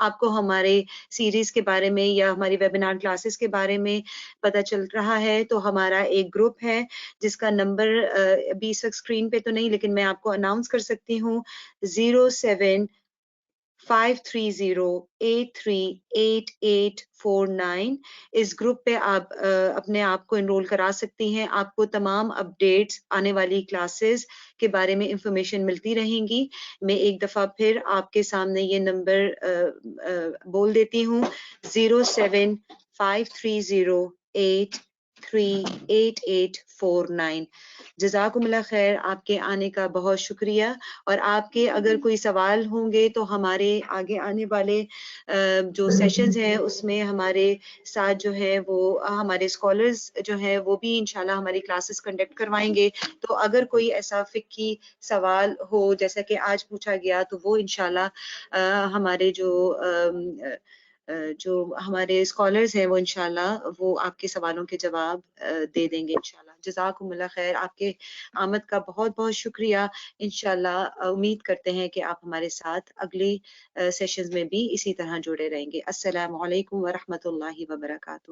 [SPEAKER 2] آپ کو ہمارے سیریز کے بارے میں یا ہماری ویبینار کلاسز کے بارے میں پتہ چل رہا ہے، تو ہمارا ایک گروپ ہے جس کا نمبر ابھی اس وقت اسکرین پہ تو نہیں، لیکن میں آپ کو اناؤنس کر سکتی ہوں. 07530838849. اس گروپ پہ آپ اپنے آپ کو انرول کرا سکتی ہیں. آپ کو تمام اپڈیٹس، آنے والی کلاسز کے بارے میں انفارمیشن ملتی رہیں گی. میں ایک دفعہ پھر آپ کے سامنے یہ نمبر بول دیتی ہوں، 07530838849. جزاکم اللہ خیر. آپ کے آنے کا بہت شکریہ. اور آپ کے اگر کوئی سوال ہوں گے تو ہمارے آگے آنے والے جو سیشنز ہیں اس میں ہمارے ساتھ جو ہے وہ ہمارے اسکالرز جو ہیں وہ بھی انشاءاللہ ہماری کلاسز کنڈکٹ کروائیں گے. تو اگر کوئی ایسا فقہی سوال ہو جیسا کہ آج پوچھا گیا تو وہ انشاءاللہ ہمارے جو ہمارے اسکالرز ہیں وہ انشاءاللہ وہ آپ کے سوالوں کے جواب دے دیں گے انشاءاللہ. جزاکم اللہ خیر. آپ کے آمد کا بہت بہت شکریہ. انشاءاللہ امید کرتے ہیں کہ آپ ہمارے ساتھ اگلی سیشنز میں بھی اسی طرح جڑے رہیں گے. السلام علیکم ورحمۃ اللہ وبرکاتہ.